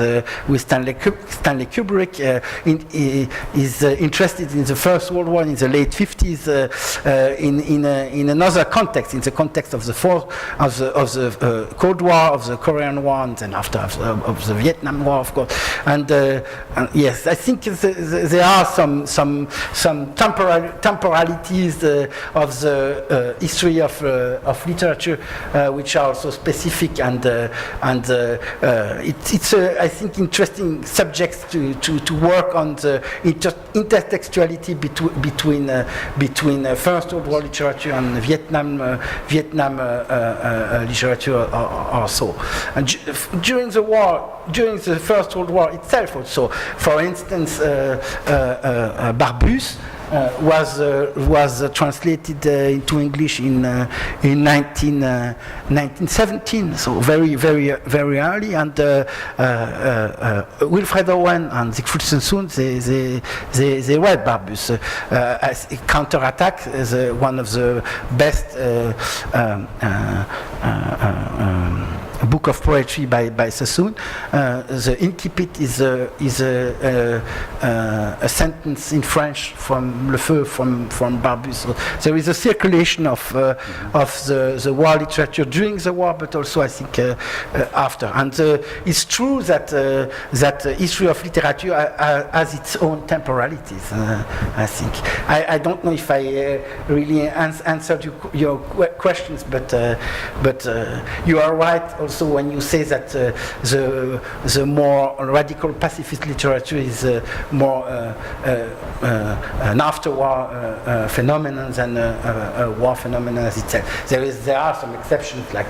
Stanley Kubrick. Is interested in the First World War in the late 50s in another context, in the context of the Cold War, of the Korean War, and then after of the Vietnam War, of course. And yes, I think there are some temporalities of the history of literature which are also specific, and it's I think interesting subjects to work on the intertextuality between First World War literature and Vietnam literature also. And during the war, during the First World War itself also, for instance, Barbus was translated into English in 1917, so very early, and Wilfred Owen and Siegfried Sassoon, they read Barbus. As Counterattack is one of the best book of poetry by Sassoon. The incipit is a sentence in French from Le Feu from Barbus. So there is a circulation of the war literature during the war, but also I think after. And it's true that history of literature has its own temporalities. I think I don't know if I really answered your questions, but you are right also when you say that the more radical pacifist literature is more an after-war phenomenon than a war phenomenon as itself. There are some exceptions like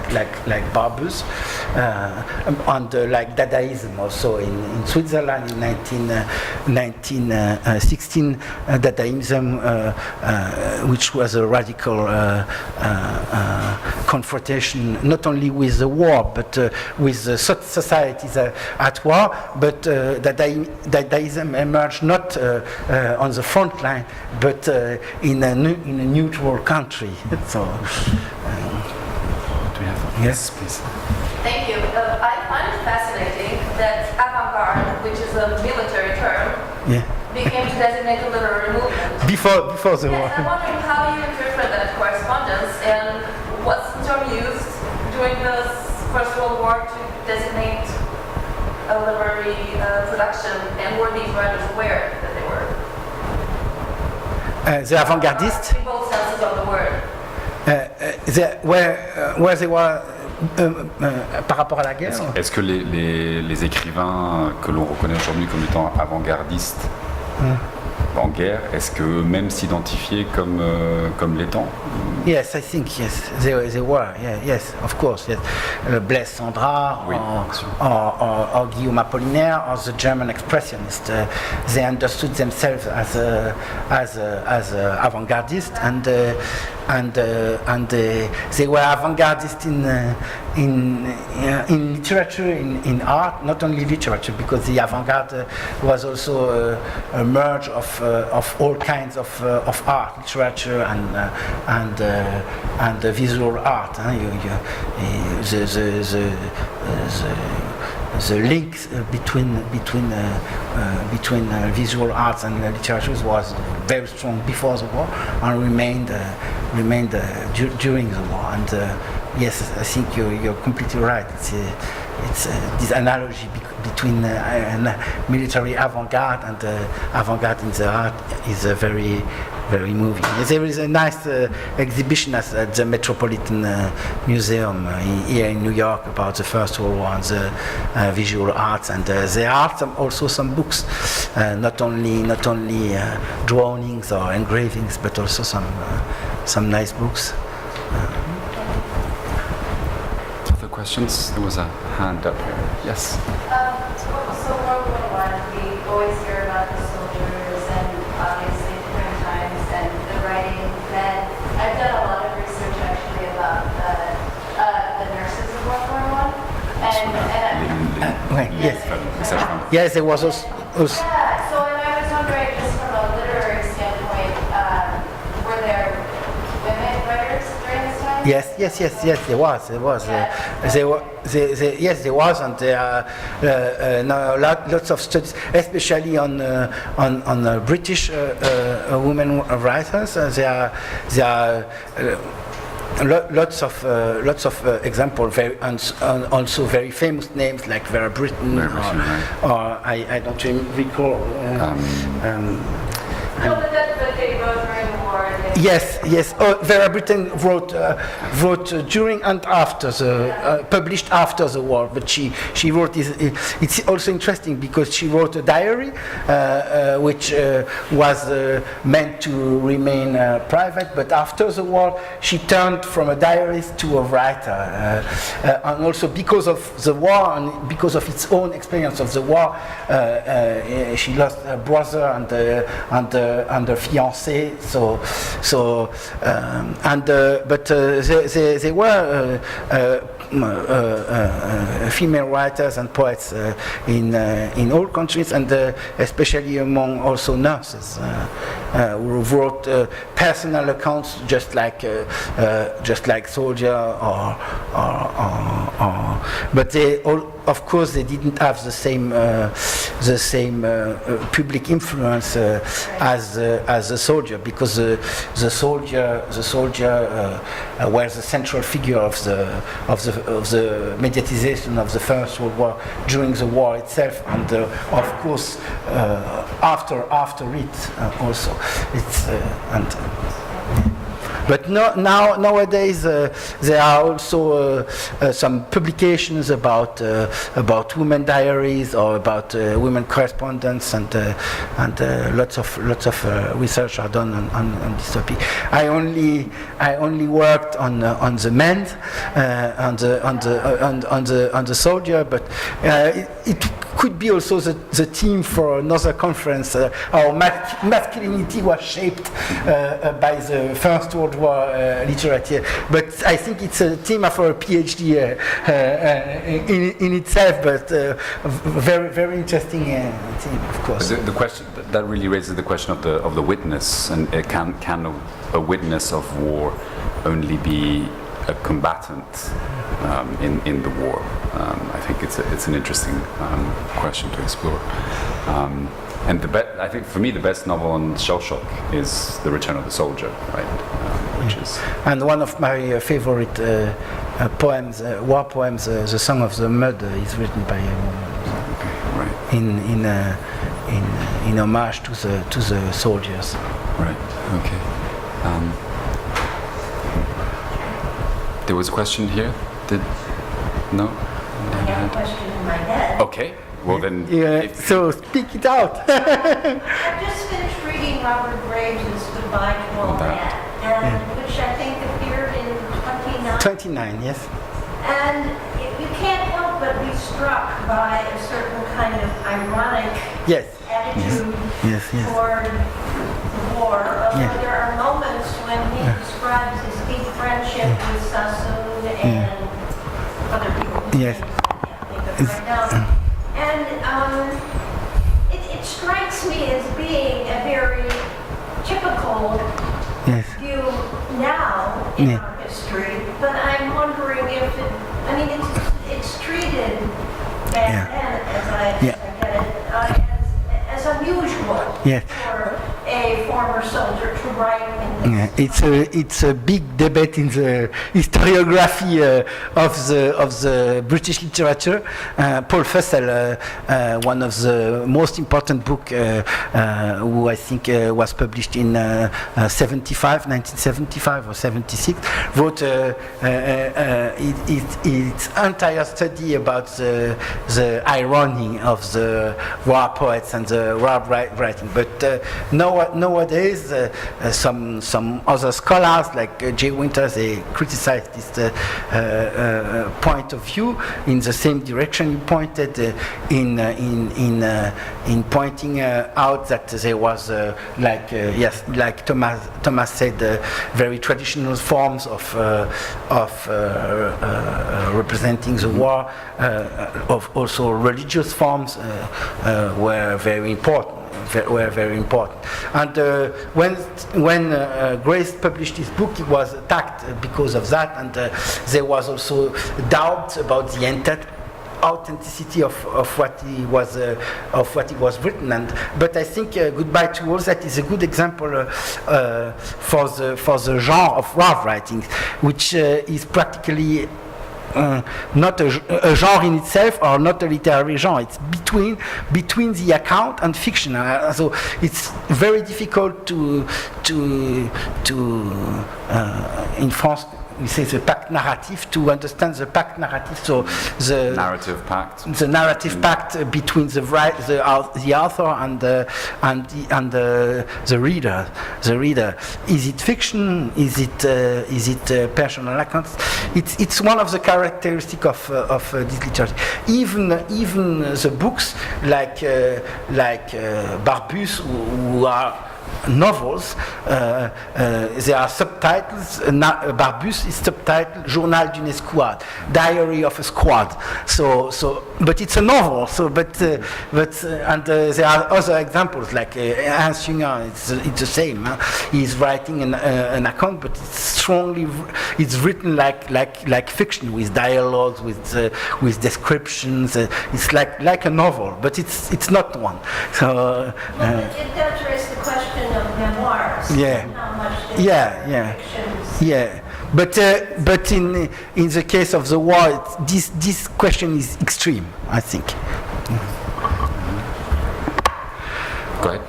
Barbus, and like Dadaism also in Switzerland in 1916. Dadaism, which was a radical confrontation not only with the war but with the societies at war, but Dadaism emerged not on the front line, but in a neutral country. So,
do we have?
Yes,
please.
Thank you. I find it fascinating that avant-garde, which is a military term, became to designate a literary movement.
Before the war.
Yes, I'm wondering how you interpret that correspondence, and what's the term used during the First World War to designate a literary production, and were these writers aware that they were?
The avant-gardists?
In both senses of the word.
Where they were par rapport à la guerre.
Est-ce que les écrivains que l'on reconnaît aujourd'hui comme étant avant-gardistes en guerre, est-ce qu'eux-mêmes s'identifiaient comme l'étant?
Yes, I think yes, they were. Yeah, yes, of course. Yes, Blaise Cendrars,
Oui,
or Guillaume Apollinaire, or the German expressionists. They understood themselves as avant-gardists, and they were avant-gardists in literature, in art, not only literature, because the avant-garde was also a merge of all kinds of art, literature and visual art. The links between visual arts and literature was very strong before the war and remained during the war. And yes, I think you're completely right. It's this analogy between military avant-garde and avant-garde in the art is very moving. There is a nice exhibition at the Metropolitan Museum here in New York about the First World War and the visual arts, and there are also some books, not only drawings or engravings, but also some nice books.
Other questions? There was a hand up here. Yes.
So World War I, we always hear about the soldiers and obviously different times and the writing. And I've done a lot of research actually about the nurses of World War I.
Yes, there was also.
Yeah, so and I was wondering, just from a literary standpoint, were there women writers during this time?
Yes, there was. Yes, there was, and there are now lots of studies, especially on British women writers. There are lots of examples, also very famous names like Vera Brittain, or I don't recall.
But they wrote during the war.
Yes. Vera Brittain wrote during and after published after the war. But she wrote. It's also interesting because she wrote a diary, which was meant to remain private. But after the war, she turned from a diarist to a writer, and also because of the war and because of its own experience of the war, she lost her brother and her fiancé. But there were female writers and poets in all countries, and especially among also nurses who wrote personal accounts, just like soldier but they all. Of course, they didn't have the same public influence as the soldier, because the soldier was the central figure of the mediatization of the First World War during the war itself, and of course after it also. But nowadays there are also some publications about women diaries or about women correspondence, and lots of research are done on this topic. I only worked on the men, on the soldier, but it could be also the theme for another conference. Our masculinity was shaped by the First World War literature, but I think it's a theme for a PhD in itself, but very, very interesting theme, of course.
The question that really raises the question of the witness, and can a witness of war only be a combatant in the war? I think it's an interesting question to explore. And I think for me the best novel on shell shock is The Return of the Soldier, right? Which is
and one of my favorite poems, war poems, The Song of the Mud, is written by a woman.
right.
In homage to the soldiers.
Right. Okay. There was a question here. No?
I have a question in my head.
Okay. Well then.
So speak it out.
I've just finished reading Robert Graves' Goodbye to All That, which I think appeared in 29.
29, yes.
And you can't help but be struck by a certain kind of ironic attitude toward the war. Although there are moments when he describes his deep friendship with Sassoon and other people who I can't think of right now. And it strikes me as being a very typical view now in our history, but I'm wondering if it's treated back then, as I get it, as unusual for a former soldier to write in this.
It's a big debate in the historiography of the British literature. Paul Fussell, one of the most important book, who I think was published in 1975 or 76, wrote its entire study about the irony of the war poets and the war writing. But nowadays, some other scholars like J. Winters, they criticize this point of view in the same direction you pointed in pointing out that there was like Thomas said, very traditional forms of representing the war, of also religious forms were very important. were very important. And when Grace published his book, he was attacked because of that, and there was also doubt about the authenticity of what he was written. But I think Goodbye to All That is a good example for the genre of war writing, which is practically not a genre in itself, or not a literary genre. It's between the account and fiction. So it's very difficult to in France we say the pact narrative, to understand the pact narrative. So the
narrative pact.
The narrative pact between the author and the reader. The reader. Is it fiction? Is it personal accounts? It's one of the characteristics of this literature. Even the books like Barbus, who are novels, there are subtitles. Barbus is subtitled Journal d'une escouade, Diary of a Squad. But it's a novel. And there are other examples like Hans Jünger. It's the same. He's writing an account, but it's written like fiction, with dialogues, with descriptions. It's like a novel, but it's not one. So
it does raise the question of memoirs.
Yeah.
How much fictions.
Yeah. But in the case of the war, this question is extreme, I think.
Go ahead.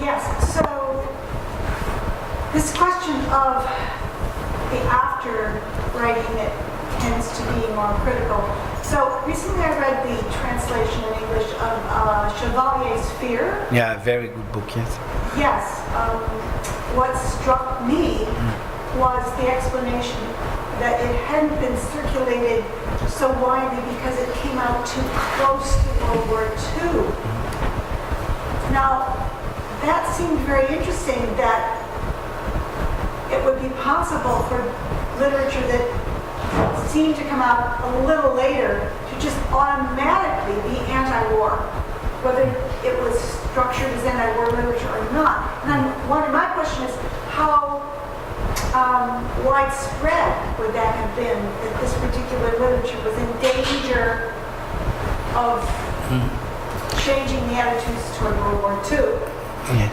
Yes. So this question of the after writing that tends to be more critical. So recently I read the translation in English of Chevalier's Fear.
Yeah, very good book, yes.
Yes. What struck me was the explanation that it hadn't been circulated so widely because it came out too close to World War II. Now, that seemed very interesting, that it would be possible for literature that seemed to come out a little later to just automatically be anti-war, whether it was structured as anti-war literature or not. And my question is, how widespread would that have been, that this particular literature was in danger of changing the attitudes toward World War II?
Yeah.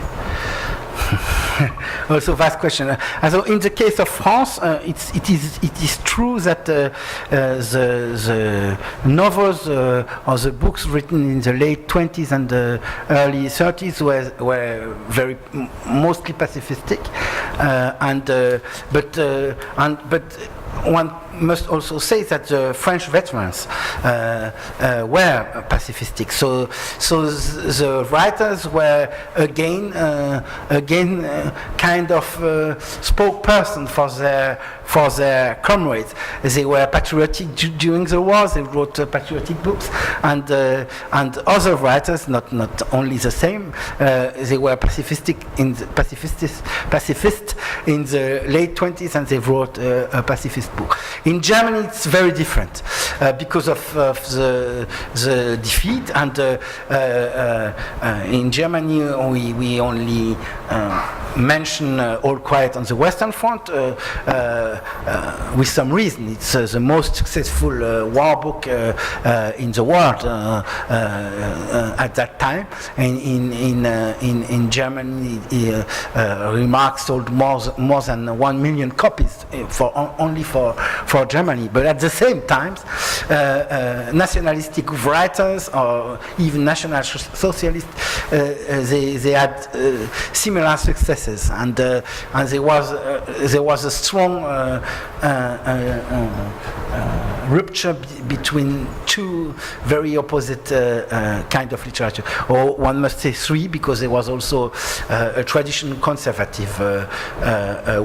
Also, vast question. So, in the case of France, it is true that the novels or the books written in the late 20s and the early 30s were very mostly pacifistic, but one must also say that the French veterans were pacifistic. So the writers were again kind of spokesperson for their comrades. They were patriotic during the war. They wrote patriotic books, and other writers, not only the same. They were pacifist in the late 20s, and they wrote a pacifist book. In Germany, it's very different because of the defeat, and in Germany we only mention All Quiet on the Western Front with some reason. It's the most successful war book in the world at that time. And in Germany, Remarks sold more than 1 million copies only for Germany. But at the same time, nationalistic writers or even National Socialists, they had similar successes, and there was a strong rupture between two very opposite kind of literature, or one must say three, because there was also a traditional conservative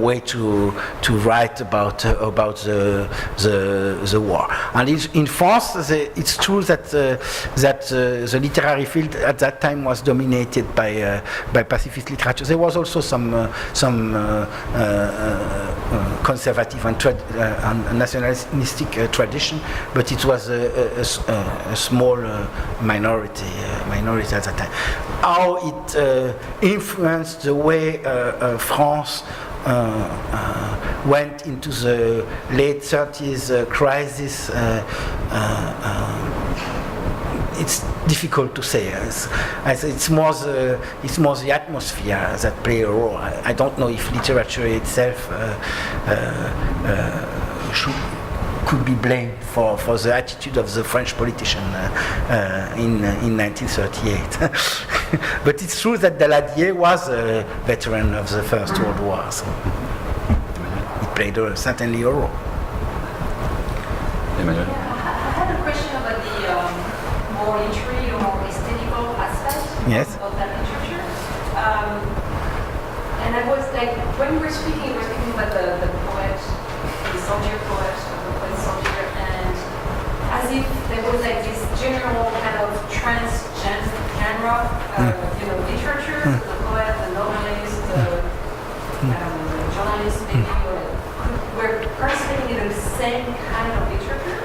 way to write about the war. And in France, it's true that the literary field at that time was dominated by pacifist literature. There was also some conservative and nationalistic tradition. tradition, but it was a small minority at that time. How it influenced the way France went into the late 30s crisis, it's difficult to say. It's more the atmosphere that play a role. I don't know if literature itself could be blamed for the attitude of the French politician in 1938. But it's true that Daladier was a veteran of the First World War, so it played certainly a role.
Emmanuel?
I had a question about the more literary or more aesthetical aspect of that literature. And I was like, when we were speaking about the poet, the soldier poet, the poet soldier, and as if there was like this general kind of transgenre, literature, the poet, the novelist, the journalist, maybe, were participating in the same kind of literature.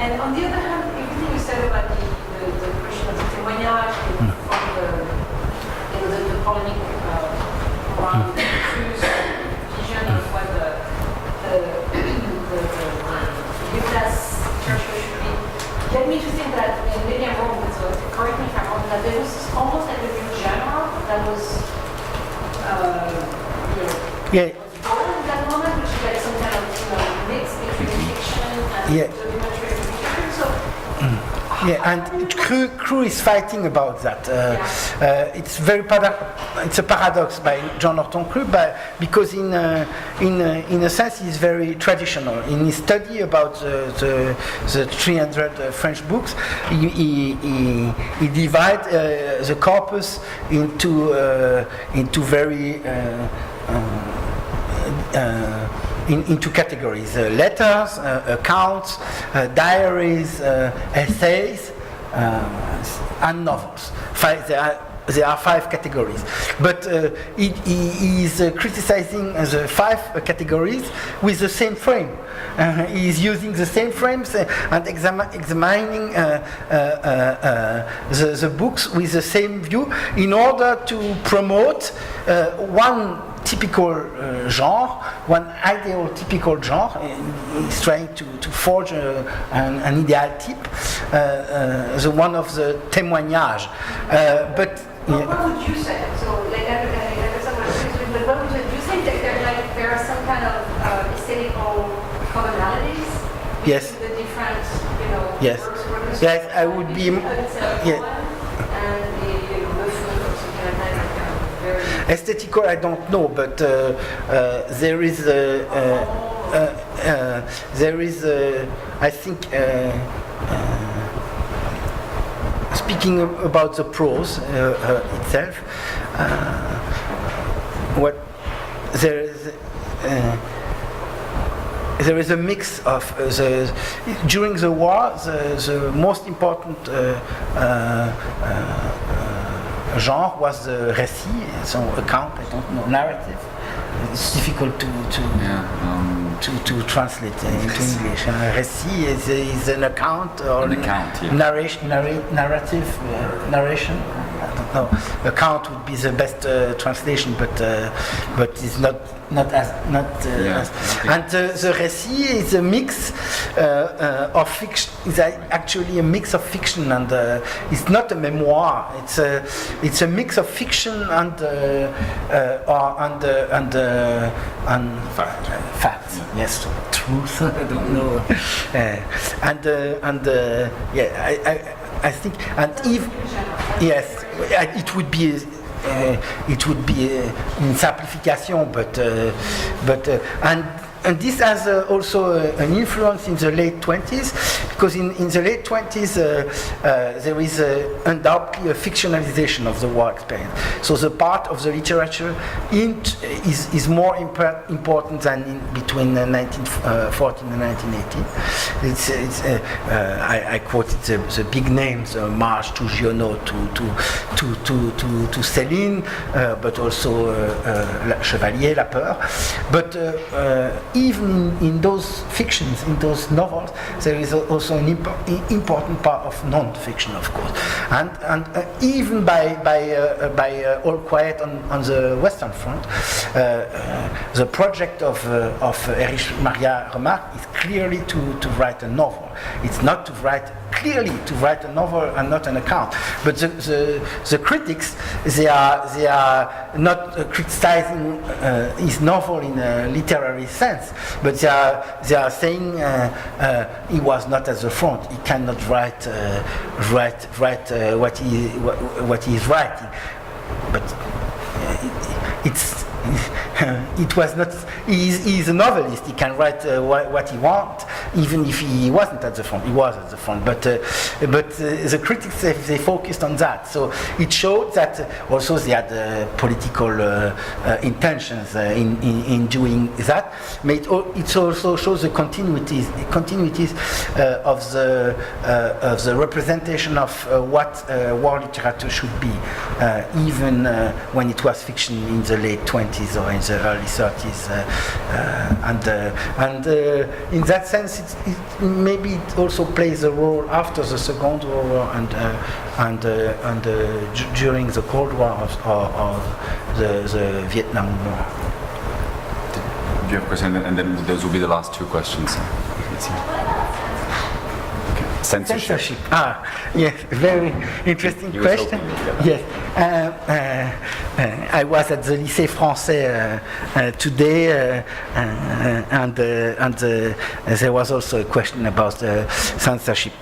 And on the other hand, everything you said about the question of the témoignage, from the polemic around the truth, vision of what the middle-class literature should be, led me to think that, maybe I'm wrong, but so correct me if I'm wrong, that there was almost like a new genre that was born in that moment, which is like some kind of mix between fiction and documentary literature. So,
and Cru is fighting about that. It's it's a paradox by John Norton Cru, because in a sense he's very traditional. In his study about the 300 French books, he divides the corpus into very into categories: letters, accounts, diaries, essays, and novels. There are 5 categories, but he is criticizing the 5 categories with the same frame. He is using the same frames and examining the books with the same view in order to promote one typical genre, one ideal typical genre. He's trying to forge an ideal type, the one of the témoignage. But
what would you say? So, like, but what would you say that there are some kind of aesthetical commonalities between the different, works?
Yes, I would be. Aesthetical, I don't know, but there is I think, speaking about the prose itself, what there is a mix of during the war, the most important genre was the récit, so account, I don't know, narrative. It's difficult to translate into English. Récit is an account or narration. I don't know. Account would be the best translation, but it's not as. And the récit is a mix of fiction. It's actually a mix of fiction, and it's not a memoir. It's a mix of fiction and facts. Yes, truth. I don't know. I think, and if it would be. It would be in simplification, but and this has also an influence in the late 20s, because in the late 20s there is undoubtedly a fictionalization of the war experience. So the part of the literature is more important than in between 1914 and 1918. I quoted the big names, Marche to Giono, to Céline, but also Chevalier, La Peur. But even in those fictions, in those novels, there is also an important part of non-fiction, of course. And even by All Quiet on the Western Front, the project of Erich Maria Remarque is clearly to write a novel. It's not to write a novel and not an account. But the critics, they are not criticizing his novel in a literary sense, but they are saying he was not at the front. He cannot write what he is writing. But it was not. He's a novelist. He can write what he wants, even if he wasn't at the front. He was at the front, but the critics they focused on that. So it showed that also they had political intentions in doing that. It also shows the continuities of the representation of what war literature should be, even when it was fiction in the late 20s or in the early 30s, and in that sense, maybe it also plays a role after the Second World War and during the Cold War or the Vietnam War.
Do you have a question? And then those will be the last two questions. Let's see. Censorship.
Yes, very interesting question. Yes, I was at the Lycée Français today, and there was also a question about censorship.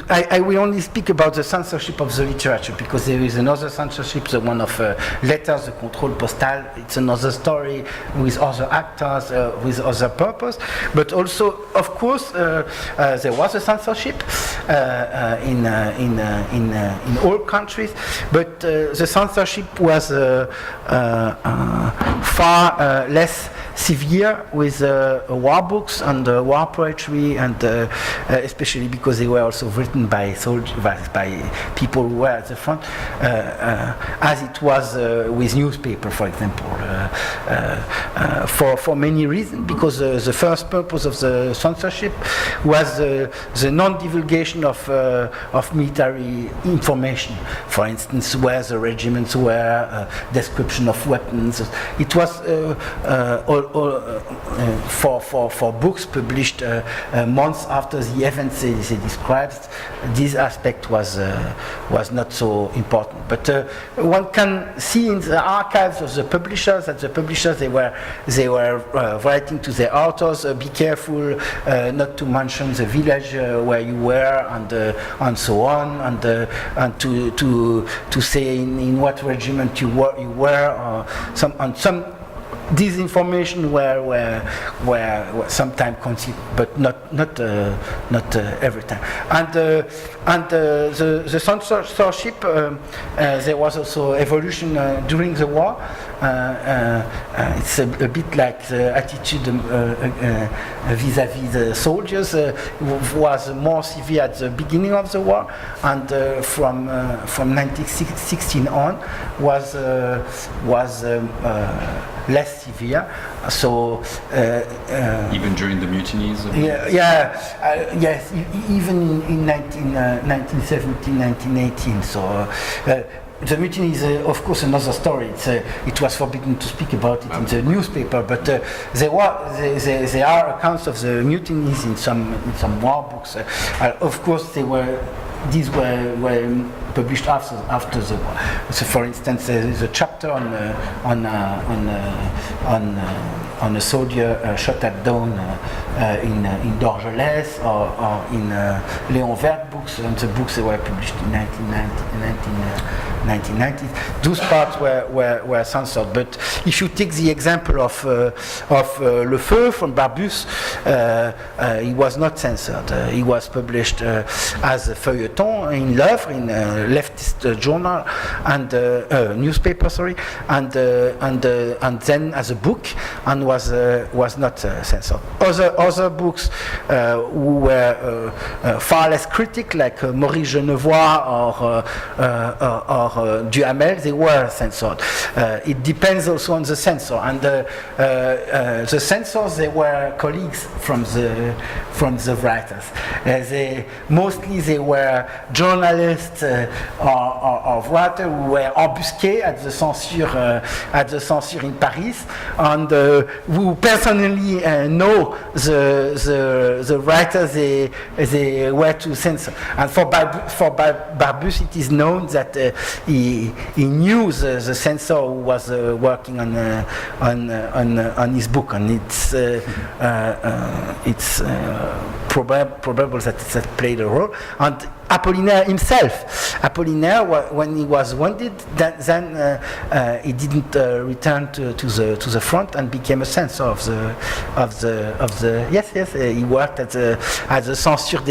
I will only speak about the censorship of the literature, because there is another censorship, the one of letters, the contrôle postal. It's another story with other actors, with other purpose, but also, of course, there was a censorship in all countries, but the censorship was far less severe with war books and war poetry, and especially because they were also written by soldiers, by people who were at the front, as it was with newspaper, for example, for many reasons. Because the first purpose of the censorship was the non-divulgation of military information. For instance, where the regiments were, description of weapons. It was for books published months after the events they described. This aspect was not so important. But one can see in the archives of the publishers that the publishers they were writing to their authors, be careful not to mention the village where you were, and so on, and to say in what regiment you were, or some disinformation were sometimes conceived, but not every time. And the censorship, there was also evolution during the war. It's a bit like the attitude vis-à-vis the soldiers was more severe at the beginning of the war, and from 1916 on was less severe. So
even during the mutinies.
Yes, even in 1917, 1918. So. The mutiny is, of course, another story. It was forbidden to speak about it in the newspaper, but there are accounts of the mutinies in some war books. Of course, these were published after the war. So, for instance, there is a chapter on a soldier shot at dawn in Dorgelès, or in Léon Vert books, and the books that were published in 1919. 1990s. Those parts were censored. But if you take the example of Le Feu from Barbus, he was not censored. He was published as a feuilleton in L'Œuvre, in a leftist journal and newspaper, and then as a book, and was not censored. Other books who were far less critic, like Maurice Genevois or Duhamel, they were censored. It depends also on the censor, and the censors, they were colleagues from the writers. Mostly they were journalists or writers who were embusqués at the censure in Paris, and who personally know the writers they were to censor. And for Barbus, it is known that he knew the censor who was working on his book, and it's probable that that played a role. And Apollinaire himself, when he was wounded, then he didn't return to the front and became a censor of the. Yes, he worked at the censure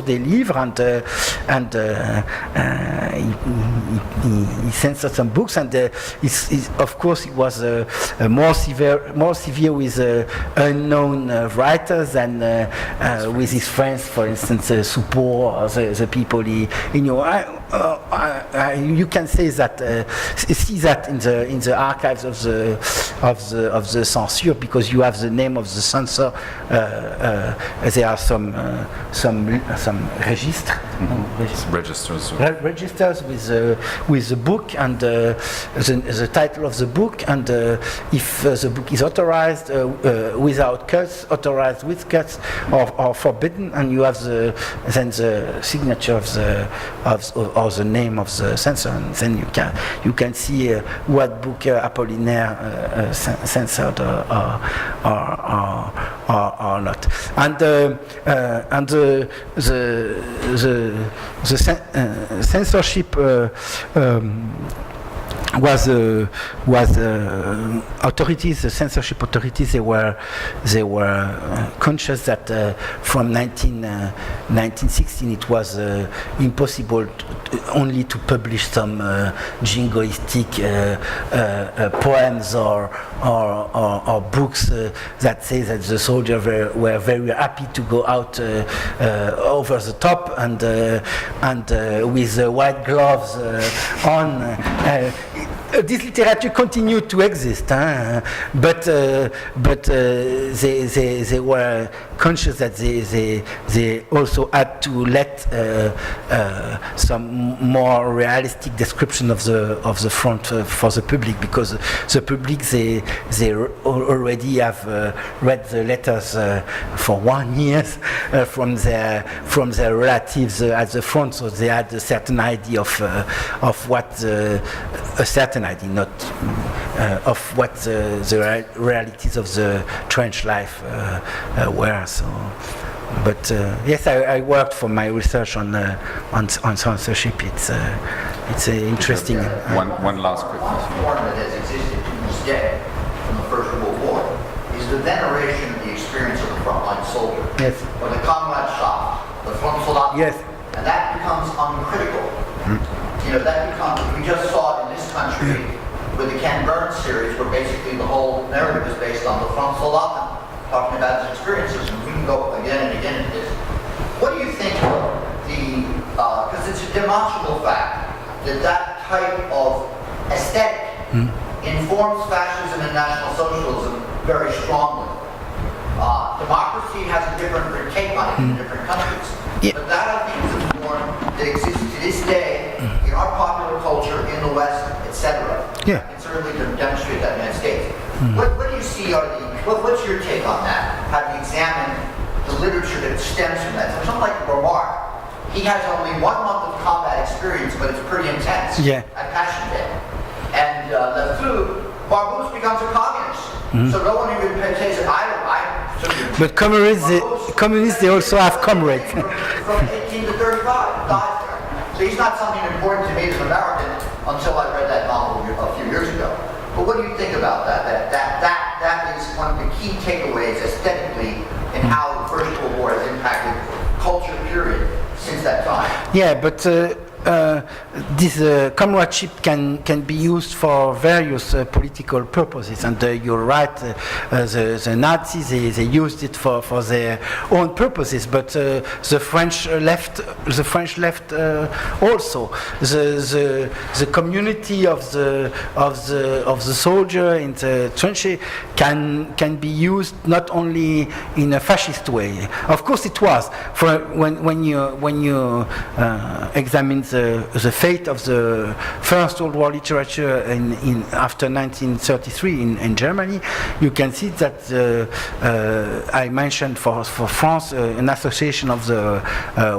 des livres, and he censored some books, and of course he was more severe with unknown writers than with his friends, for instance, Soupeau, or the people he knew. You can say that, see that in the archives of the censure, because you have the name of the censor. There are some registers with the book and the title of the book, and if the book is authorized without cuts, authorized with cuts, or forbidden, and you have then the signature or the name of the censor, and then you can see what book Apollinaire censored or not. And the censorship was authorities, the censorship authorities, they were conscious that from 1916 it was impossible only to publish some jingoistic poems or books that say that the soldiers were very happy to go out over the top and with white gloves on. This literature continued to exist, but they were conscious that they also had to let some more realistic description of the front for the public, because the public they already have read the letters for 1 year from their relatives at the front, so they had a certain idea of what a certain idea, not of what the realities of the trench life were. So, but yes, I worked for my research on censorship. It's interesting.
One last quick question.
One form that has existed to this day from the First World War is the veneration of the experience of the frontline soldier,
yes,
or the Kameradschaft, the front soldat,
yes,
and that becomes uncritical. You know, that becomes, we just saw it in this country with the Ken Burns series, where basically the whole narrative is based on the front soldat talking about his experiences, and we can go again and again into this. What do you think because it's a demonstrable fact that type of aesthetic informs fascism and National Socialism very strongly. Democracy has a different take on it in different countries.
Yeah.
But that, I think, is a form that exists to this day in our popular culture, in the West, etc.
Yeah.
And certainly to demonstrate that in the United States. What do you see are what's your take on that? How do you examine the literature that stems from that? For something like Remarque, he has only 1 month of combat experience, but it's pretty intense at Passion Day. And Le Feu, Barbus becomes a communist. So no one even says,
but communists, they also have comrades.
From 18 to 35, dies there. So he's not something important to me as an American. until I read that novel a few years ago. But what do you think about that? That is one of the key takeaways aesthetically in how the First World War has impacted culture, period, since that time.
Yeah, but this comradeship can be used for various political purposes, and you're right. The Nazis they used it for their own purposes, but the French left also. The community of the soldier in the trenches can be used not only in a fascist way. Of course, it was for when you examine the fate of the First World War literature after 1933 in Germany, you can see that I mentioned for France an association of the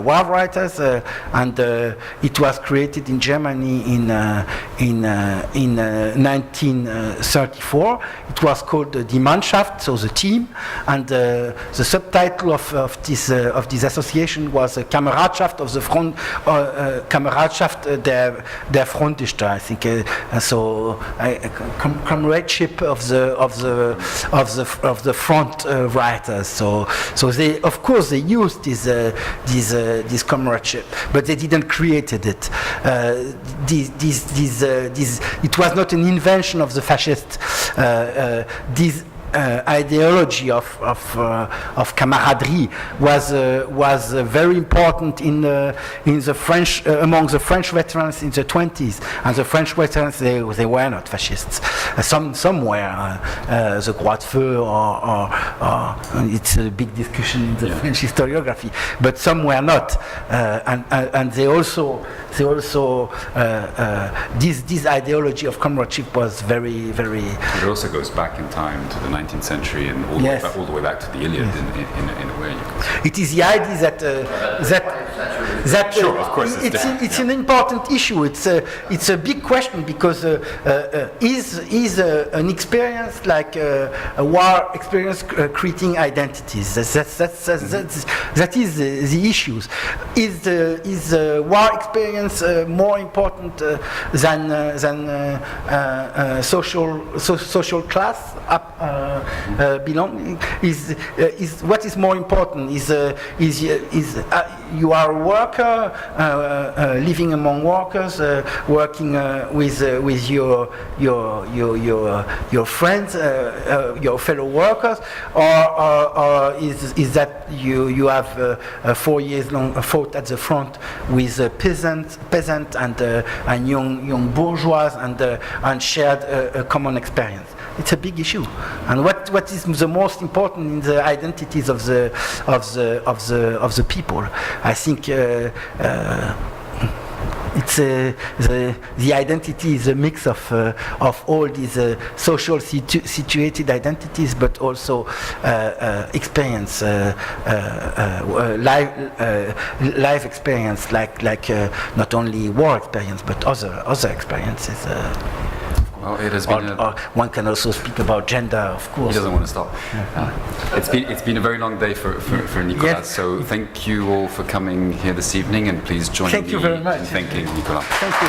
war writers, and it was created in Germany in 1934. It was called Die Mannschaft, so the team, and the subtitle of this association was Kameradschaft of the Front. Kameradschaft der Frontister, I think. Comradeship of the front writers. So they, of course, they used this comradeship, but they didn't create it. It was not an invention of the fascists. This ideology of camaraderie was very important in the French among the French veterans in the 20s, and the French veterans they were not fascists. Some were the Croix de Feu, or it's a big discussion in the French historiography, but some were not, and they also this ideology of comradeship was very.
It also goes back in time to the 19th century and all the way back to the Iliad in a way.
It is the idea that
sure, of course,
it's an important issue. It's a big question, because is an experience like a war experience creating identities? That is the issues. Is war experience more important than social class belonging? Is what is more important? Is you are a worker living among workers, working with your friends, your fellow workers, or is that you have 4 years long fought at the front with peasant and young bourgeois and shared a common experience? It's a big issue, and what is the most important in the identities of the people? I think it's the identity is a mix of all these social situated identities, but also experience, life experience, like not only war experience but other experiences.
Well, it has been
or one can also speak about gender, of course.
He doesn't want to stop. It's been a very long day for Nicolas.
Yes.
So thank you all for coming here this evening, and please join me
very much.
in thanking Nicolas.
Thank you.